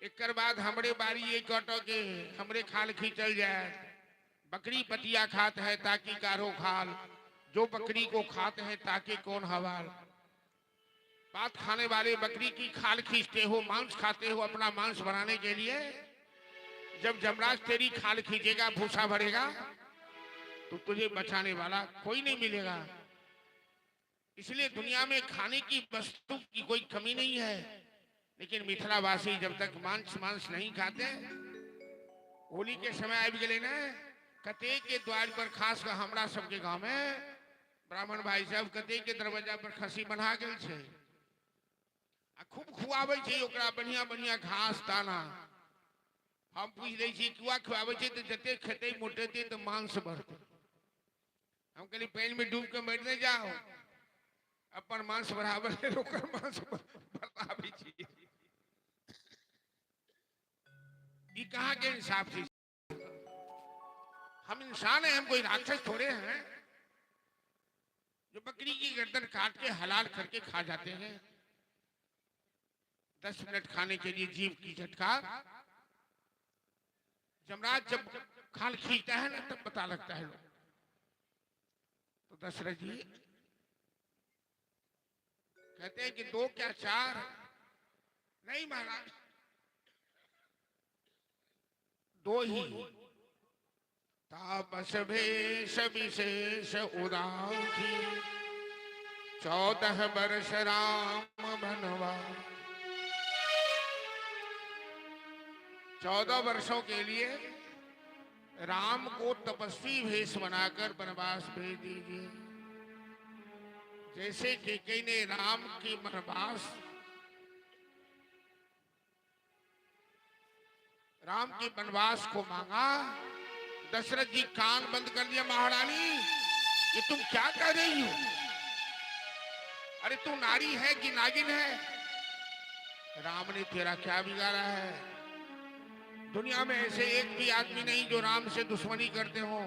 एक बाद हमरे बारी ये कटो के हमरे खाल खींचल जाए। बकरी पतिया खात है ताकि कारो खाल, जो बकरी को खाते हैं ताकि कौन हवाल। बात खाने वाले बकरी की खाल खींचते हो, मांस खाते हो अपना मांस बनाने के लिए। जब जमराज तेरी खाल खींचेगा, भूसा भरेगा, तो तुझे बचाने वाला कोई नहीं मिलेगा। इसलिए दुनिया में खाने की वस्तु की कोई कमी नहीं है, लेकिन मिथिलावासी जब तक मांस नहीं खाते। होली के समय आ गए ना, कते के द्वार पर खास कर हमरा सबके गांव में ब्राह्मण भाई साहब कते के दरवाजा पर खसी बना गेल छे। आ खूब खुआवे छे ओकरा बढ़िया बढ़िया घास दाना। हम पूछ ले छी कुआ खुआवे छे तो जते खेते मोटेते तो मांस बढ़ते। हम कहली पानी में डूब के मर नहीं जाओ, अपन मांस बराबर है ओकर मांस बढ़ावे छी। ये कहाँ के इंसाफ थी? हम इंसान हैं, हम कोई राक्षस थोड़े हैं जो बकरी की गर्दन काट के हलाल करके खा जाते हैं। 10 मिनट खाने के लिए जीव की झटका। जमराज जब खाल खींचता है ना तब पता लगता है। तो दशरथ जी कहते हैं कि 2 क्या 4 नहीं महाराज, 2 ही। तापस भेष विशेष उदार थी, 14 वर्ष राम बनवास। 14 वर्षों के लिए राम को तपस्वी भेष बनाकर वनवास भेज दीजिए। जैसे कैकेयी ने राम की वनवास, राम के वनवास को मांगा, दशरथ जी कान बंद कर दिया। महारानी ये तुम क्या कह रही हो? अरे तू नारी है कि नागिन है? राम ने तेरा क्या बिगाड़ा है? दुनिया में ऐसे एक भी आदमी नहीं जो राम से दुश्मनी करते हो,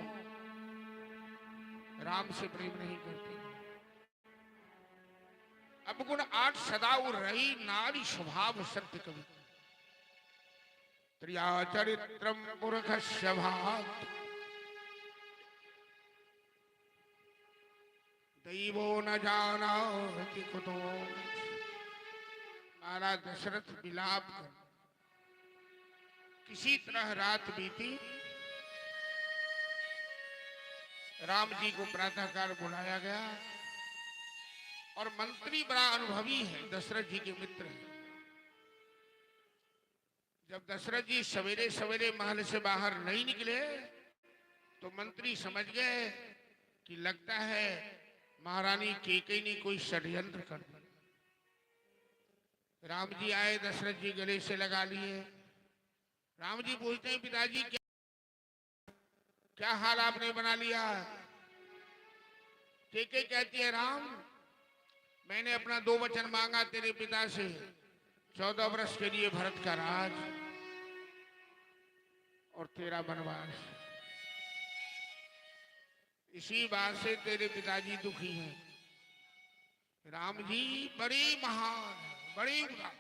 राम से प्रेम नहीं करते। अब गुण 8 सदाऊ रही नारी स्वभाव सत्य कवि। त्रिया चरित्रम पुरुषस्य भात, दैवो न जानाति कुतो। महाराज दशरथ विलाप कर किसी तरह रात बीती। राम जी को प्रातःकाल बुलाया गया और मंत्री बड़ा अनुभवी है, दशरथ जी के मित्र है। जब दशरथ जी सवेरे सवेरे महल से बाहर नहीं निकले तो मंत्री समझ गए कि लगता है महारानी कैकेयी ने कोई षड्यंत्र कर दिया। राम जी आए, दशरथ जी गले से लगा लिए। राम जी पूछते हैं पिताजी क्या हाल आपने बना लिया? कैकेयी कहती है राम मैंने अपना 2 वचन मांगा तेरे पिता से, 14 वर्ष के लिए भरत का राज और तेरा वनवास। इसी बात से तेरे पिताजी दुखी हैं। राम जी बड़े महान, बड़े उदार।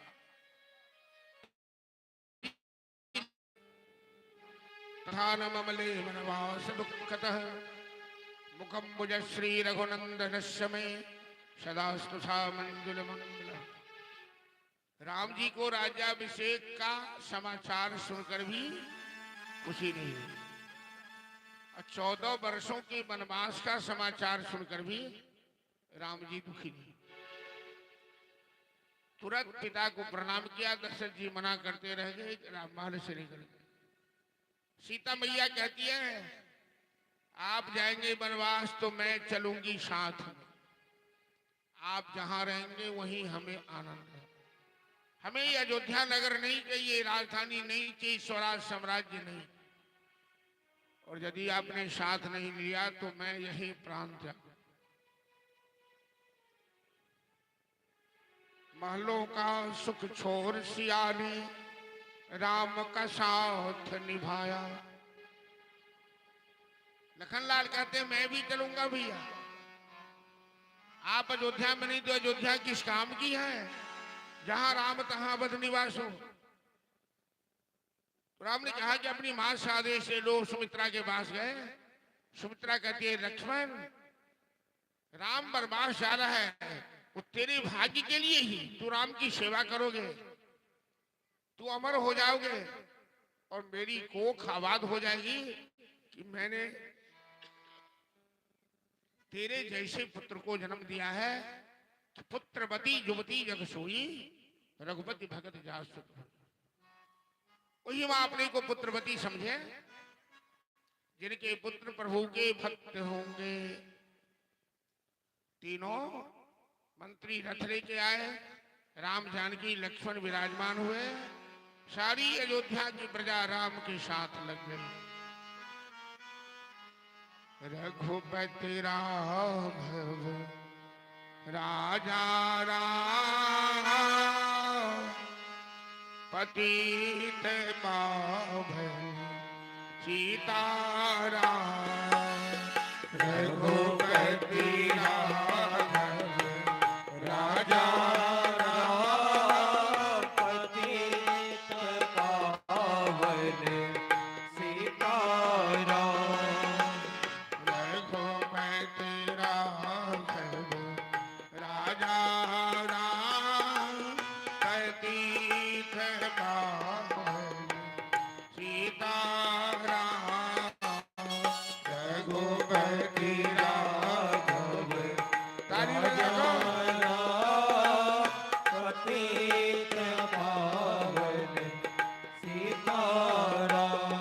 तथा ममले वनवास दुःखतः मुखम मुझ श्री रघुनंदनस्य मे सदास्तु सा मंजुल मंगल। राम जी को राज्याभिषेक का समाचार सुनकर भी खुशी नहीं हुई और 14 वर्षों के वनवास का समाचार सुनकर भी राम जी दुखी नहीं। तुरंत पिता को प्रणाम किया। दशरथ जी मना करते रह गए, राम महल से निकल गए। सीता मैया कहती है आप जाएंगे वनवास तो मैं चलूंगी साथ में, आप जहां रहेंगे वहीं हमें आनंद है। हमें ये अयोध्या नगर नहीं चाहिए, राजधानी नहीं चाहिए, स्वराज साम्राज्य नहीं, और यदि आपने साथ नहीं लिया तो मैं यही प्राण त्याग। महलों का सुख छोड़ सिया ने राम का साथ निभाया। लखनलाल कहते हैं मैं भी चलूंगा भैया, आप अयोध्या में नहीं तो अयोध्या किस काम की है, जहां राम तहां बद निवास हो। तो राम ने कहा कि अपनी मां से आदेश ले लो। सुमित्रा के पास गए। सुमित्रा कहती है लक्ष्मण राम बर्बाद जा रहा है, वो तेरे भाग्य के लिए ही, तू राम की सेवा करोगे, तू अमर हो जाओगे और मेरी कोख आबाद हो जाएगी कि मैंने तेरे जैसे पुत्र को जन्म दिया है कि पुत्रवती युवती जग सोई रघुपति भगत जासु। वही मां अपने को पुत्रवती समझे जिनके पुत्र प्रभु के भक्त होंगे। तीनों मंत्री रथ लेके आए, राम जानकी लक्ष्मण विराजमान हुए, सारी अयोध्या की प्रजा राम के साथ लग गई। रघुपति राघव राजा राम पतित पावन सीताराम। रघुपति राघव राजा राम पतित पावन सीताराम। रघुपति राघव राजा राम पतित पावन सीताराम। रघुपति राघव राजा राम पतित पावन सीताराम।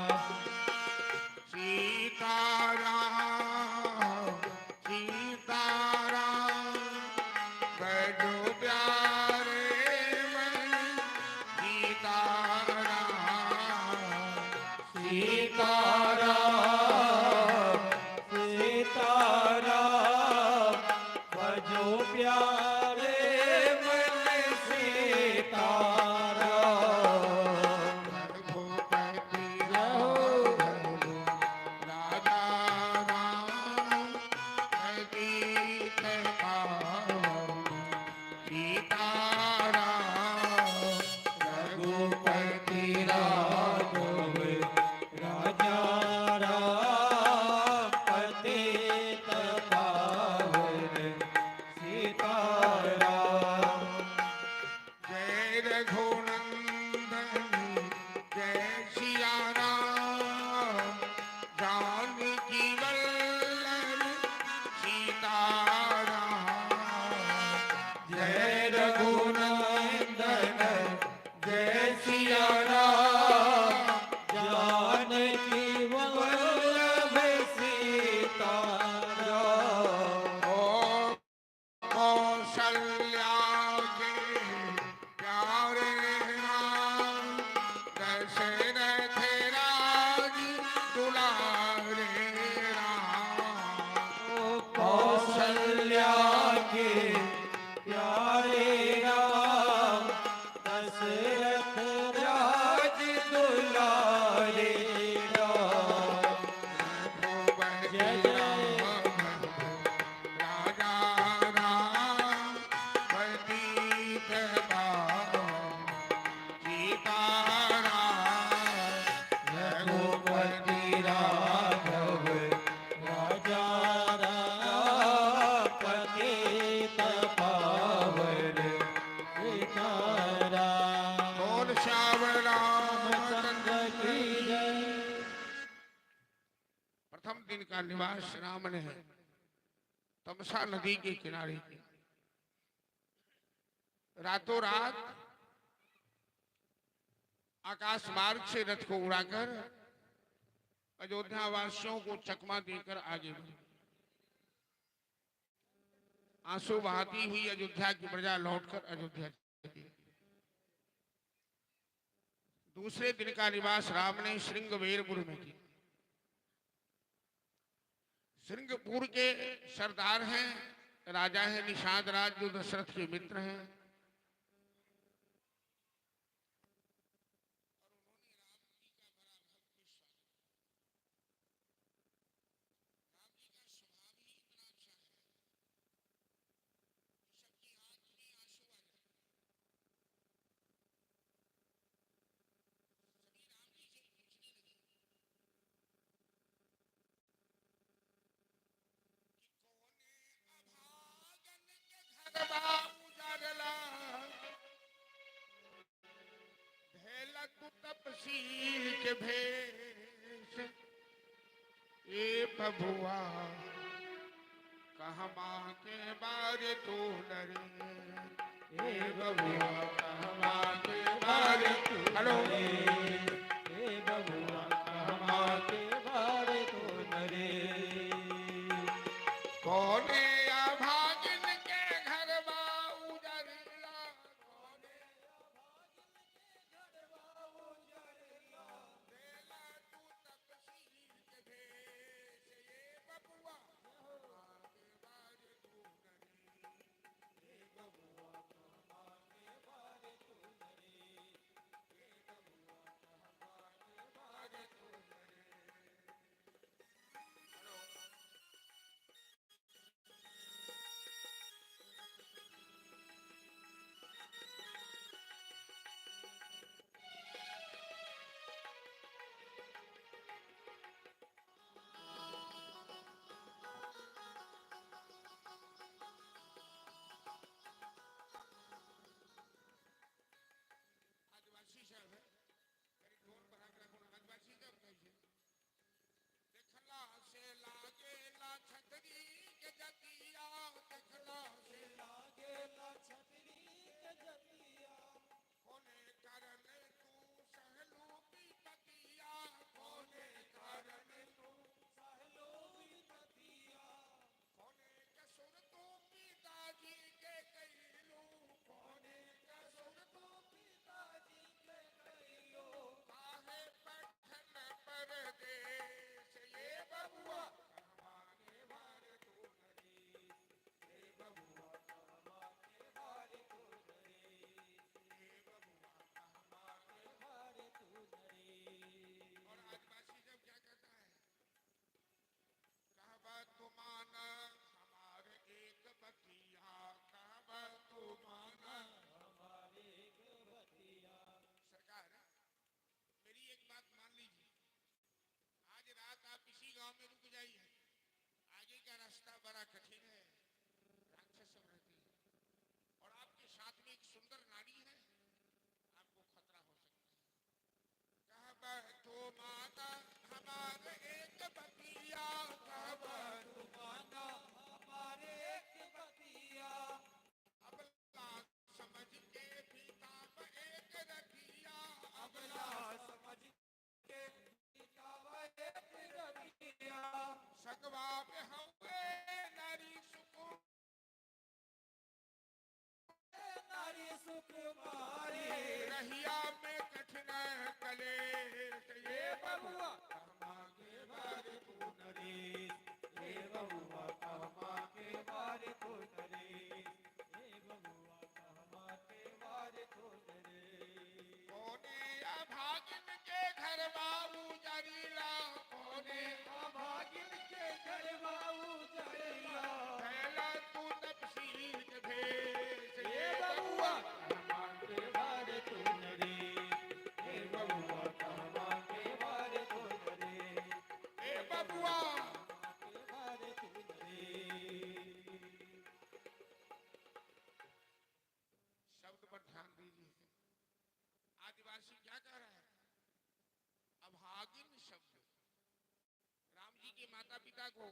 सीताराम सीताराम बड़ो प्यारे मन सीताराम। सीताराम सीताराम बड़ो प्यारे मन सीताराम। रघुपति राघव राजा राम पतित पावन सीताराम। रघुपति राघव राजा राम पतित पावन सीताराम। जय रघुनंदन जय सिया राम जानकी वल्लभ सीताराम। जय रघुनंदन जय सिया राम जानकी वल्लभ सीताराम। ओ कौशल्या के प्यारे राम दशरथ राज दुलारे राम। कौशल्या के प्यारे राम दशरथ राज दुलारे राम। जय राजा राम पतित पावन सीताराम। रघुपति राघव राजा राम पतित पावन सीताराम। बोल श्याम रामचंद्र की जय। प्रथम दिन का निवास राम ने तमसा नदी के किनारे किया। रातों रात आकाश मार्ग से रथ को उड़ाकर अयोध्या वासियों को चकमा देकर आगे बढ़ी। आंसू बहाती हुई अयोध्या की प्रजा लौटकर अयोध्या चली। दूसरे दिन का निवास राम ने श्रृंगवेरपुर में किया। श्रृंगपुर के सरदार हैं, राजा है निषाद राज, जो दशरथ के मित्र हैं। तपसील के भेष ये बबुआ कहमा के बारे तो डरे, ये बबुआ कहमा के बारे तो हेलो, हे बबुआ कहमा के बारे तो नरे। कौने अभागिन के घर उजरला, में रुक जाइए, आगे का रास्ता बड़ा कठिन है, राक्षस सब रहते हैं और आपके साथ में एक सुंदर नारी है, आपको खतरा हो सकता है। कहबा तो माना हमारे एक बतिया, कहबा तो माना हमारे एक बतिया, अबला समझ के पिता एक रखिया, अबला समझ के पिता एक रखिया, सगवा पे होंगे नारी सुकुमारी, रहिया में कठिन कले, ये बबुआ कहमा के बारे तू नरे, ये बबुआ कहमा के बारे तू नरे, ये बबुआ कहमा के बारे तू नरे। कोने अभागिन के घर बाबू जरीला, कोने अभागिन के घर बाबू जरीला, पहला तू तपसीर के भेष, ये बबुआ कहमा के बारे तू नरे, ये बबुआ कहमा के बारे तू नरे, ये बबुआ के बारे तू नरे। शब्द पर ध्यान दीजिए, आदिवासी क्या कह रहा है? अभागिन शब्द राम जी के माता पिता को,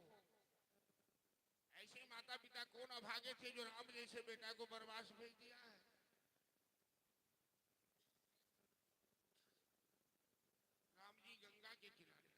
ऐसे माता पिता कौन अभागे थे जो राम जैसे बेटा को वनवास भेज दिया है? राम जी गंगा के किनारे,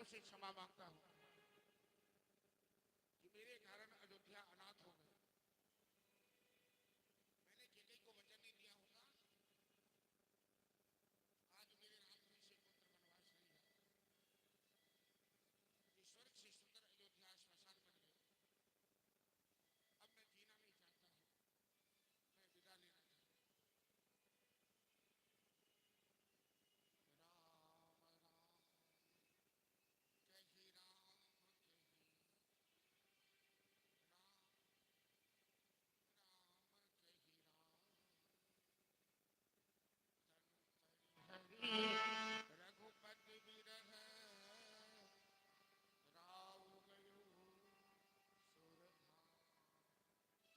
से क्षमा मांगता हूं कि मेरे कारण अयोध्या अनाथ हो गई। मैंने कैकेयी को वचन नहीं दिया होता, आज मेरे राम जी से पुत्र वनवास नहीं जाता। स्वर्ग से सुंदर अयोध्या श्मशान बन गई। अब मैं जीना नहीं चाहता हूं, मैं विदा लेना चाहता हूं। राम राम कही राम कही, राम राम कही राम,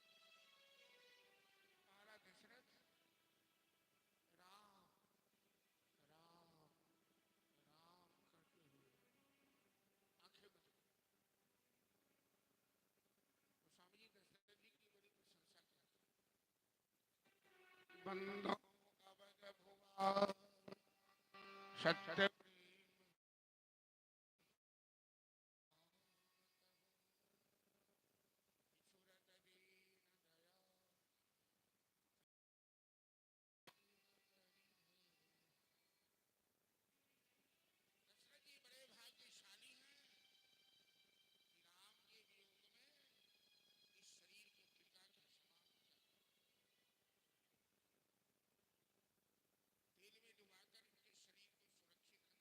हरि रघुपति बिरह राव गयो सुरधाम। महाराज दशरथ राम राम राम करते हुए आंखें बंद कर। तो स्वामी जी दशरथ जी की बड़ी प्रशंसा करते। बंधो अवध भुवा सत्य सुरत दीन दया। दशरथ जी बड़े भाग्यशाली हैं कि राम के वियोग में इस शरीर को गिरता के समान हो जाता, तेल में डुबाकर इनके शरीर को सुरक्षित रखते।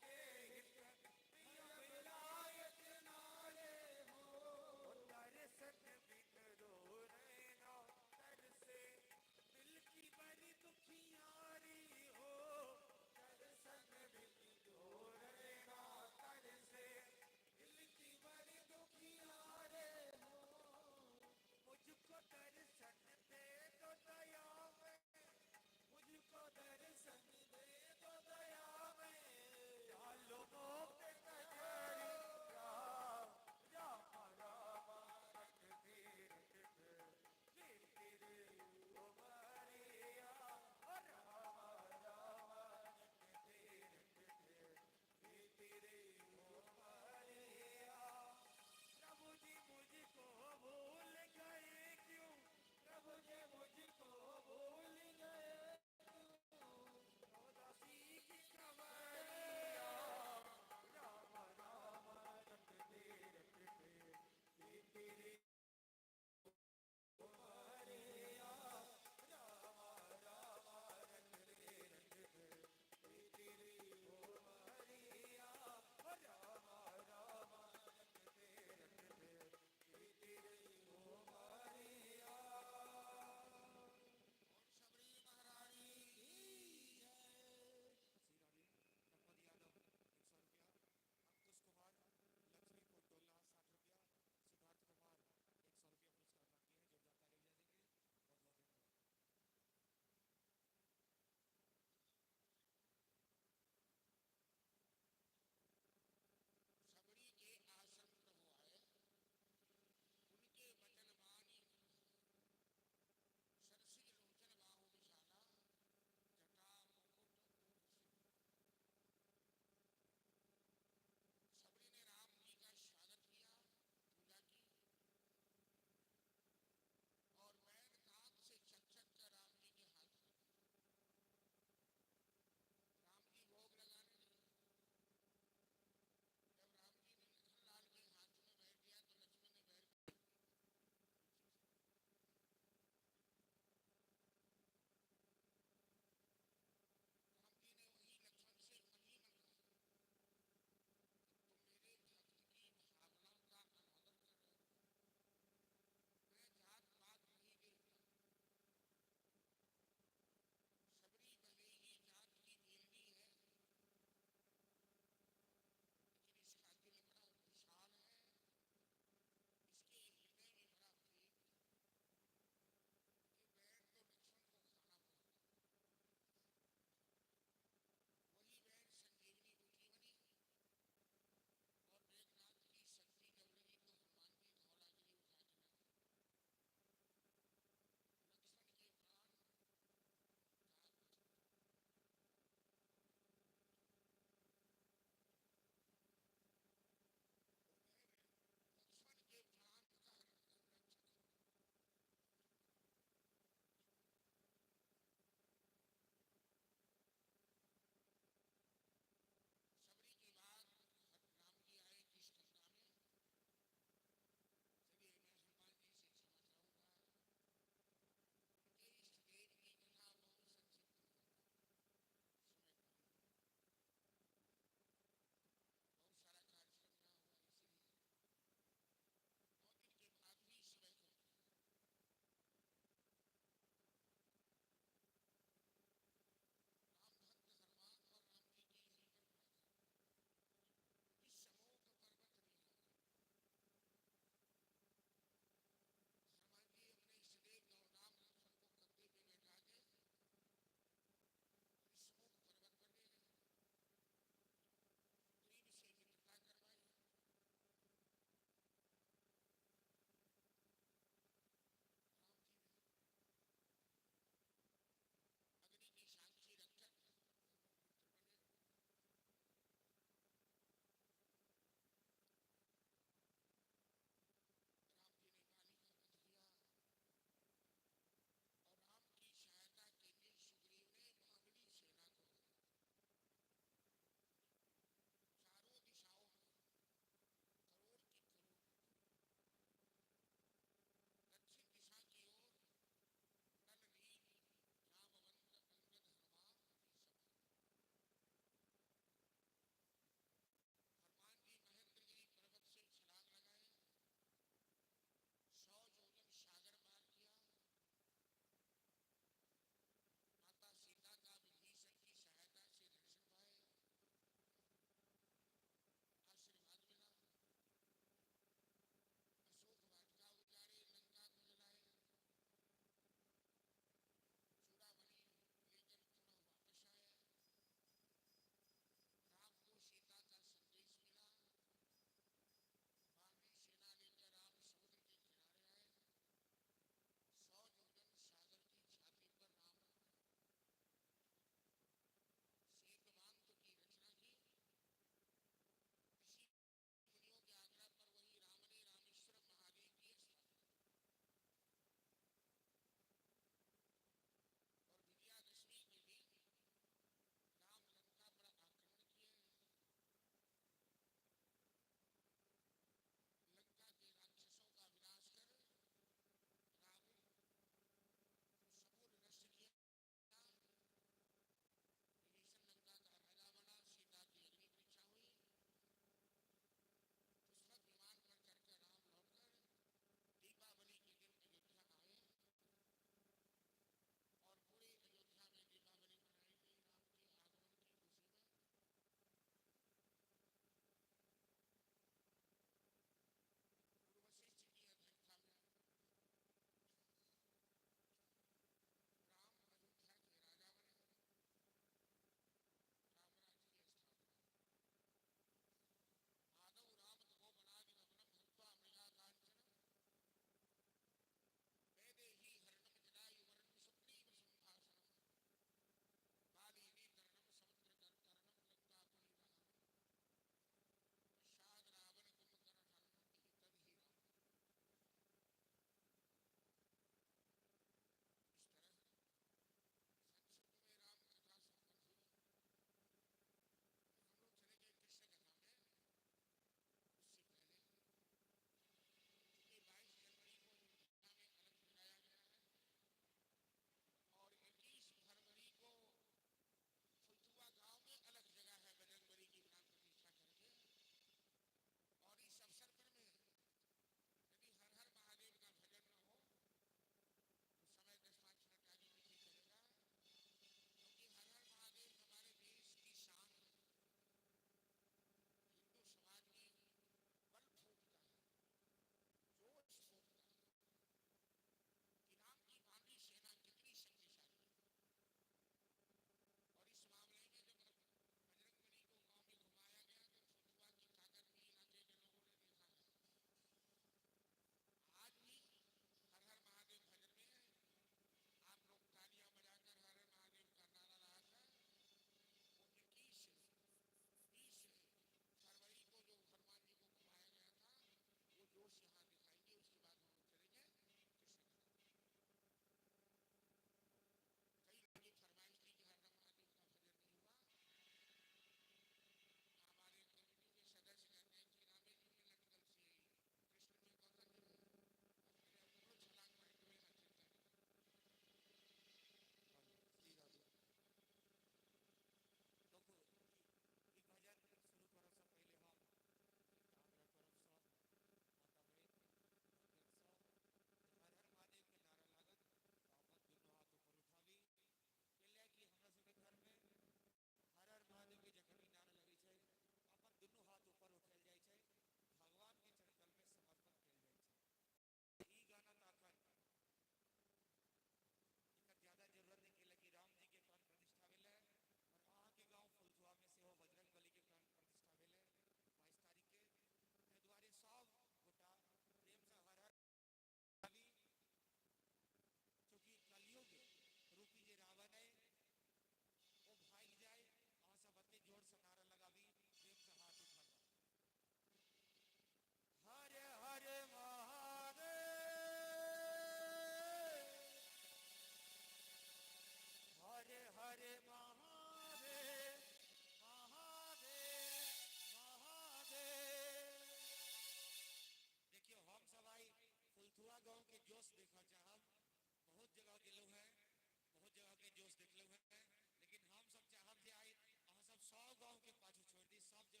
गांव के पाछू छोड़ दी,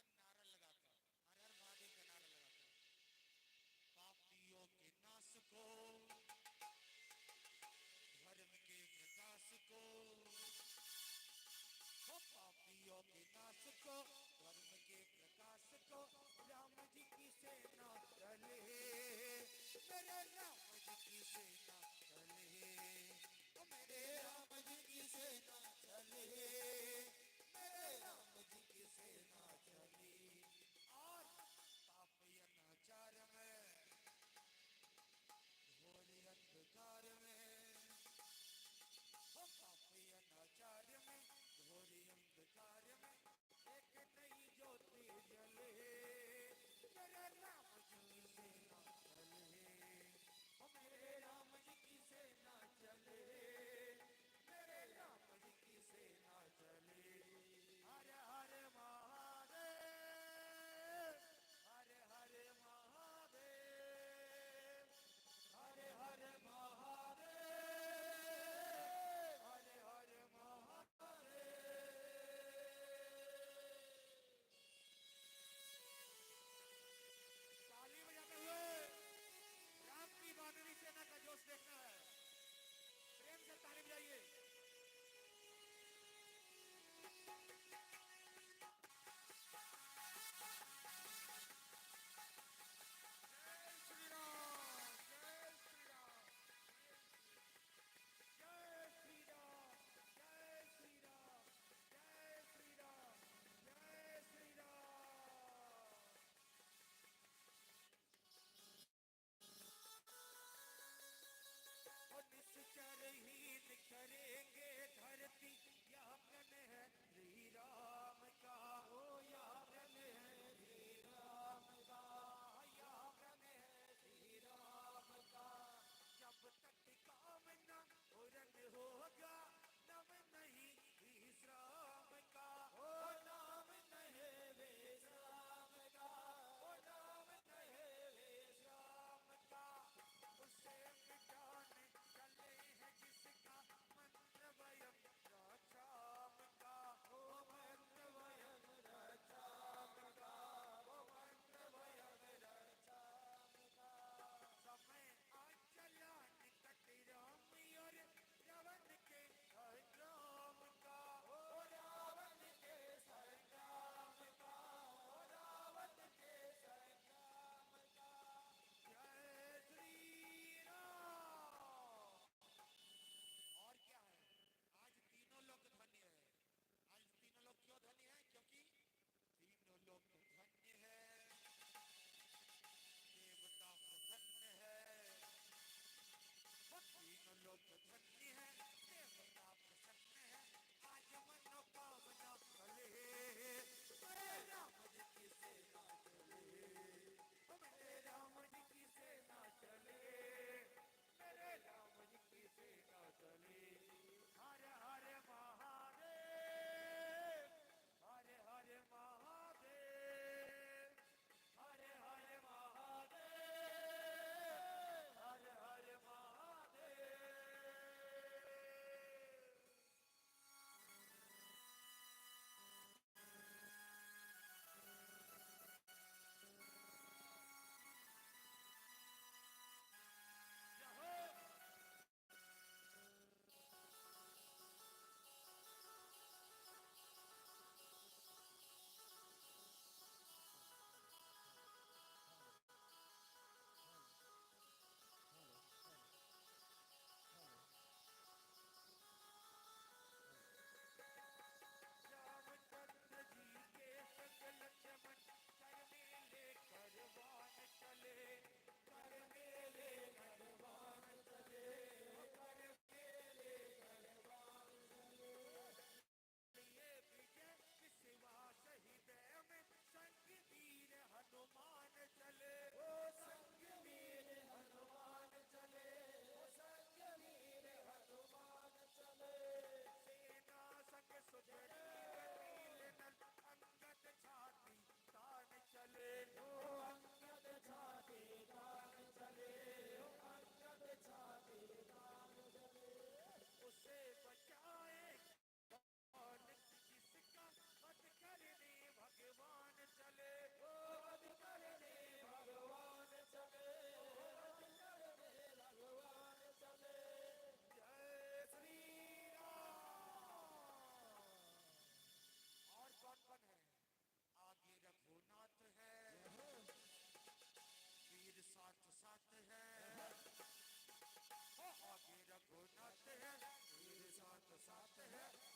सब जगह की झांक दी, अपन नारा लगाकर हर हर महादेव का नारा लगाकर पापियों के नाश को, धर्म के प्रकाश को, पापियों के नाश को, धर्म के प्रकाश को, राम जी की सेना चले, मेरे राम जी की सेना चले, मेरे राम जी की सेना चले, मेरे राम जी की सेना चली। और पाप अनाचार में, घोर अंधकार में, पापी अनाचार में, घोर अंधकार में एक नई ज्योति जले, मेरे राम जी की सेना चले, मेरे राम जी की सेना चले, मेरे राम जी की सेना चले। हर हर महादेव, हर हर महादेव, हर हर महादेव, हर हर महादेव। ताली बजाते हुए राम की वानरी सेना का जोश देखना है, प्रेम से ताली बजाइए। जय श्री राम, जय श्री राम, जय श्री राम, जय श्री राम, जय श्री राम, जय श्री राम। और निश्चरहीन करेंगे धरती, यह प्रण है श्री राम का, हो यह प्रण है श्री राम का, यह प्रण है श्री राम का। जब तक काम न पूर्ण होगा, नाम नहीं विश्राम का, हो नाम नहीं विश्राम का, हो नाम नहीं विश्राम का। उसे मिटाने चले हैं जिसका मंत्र सत है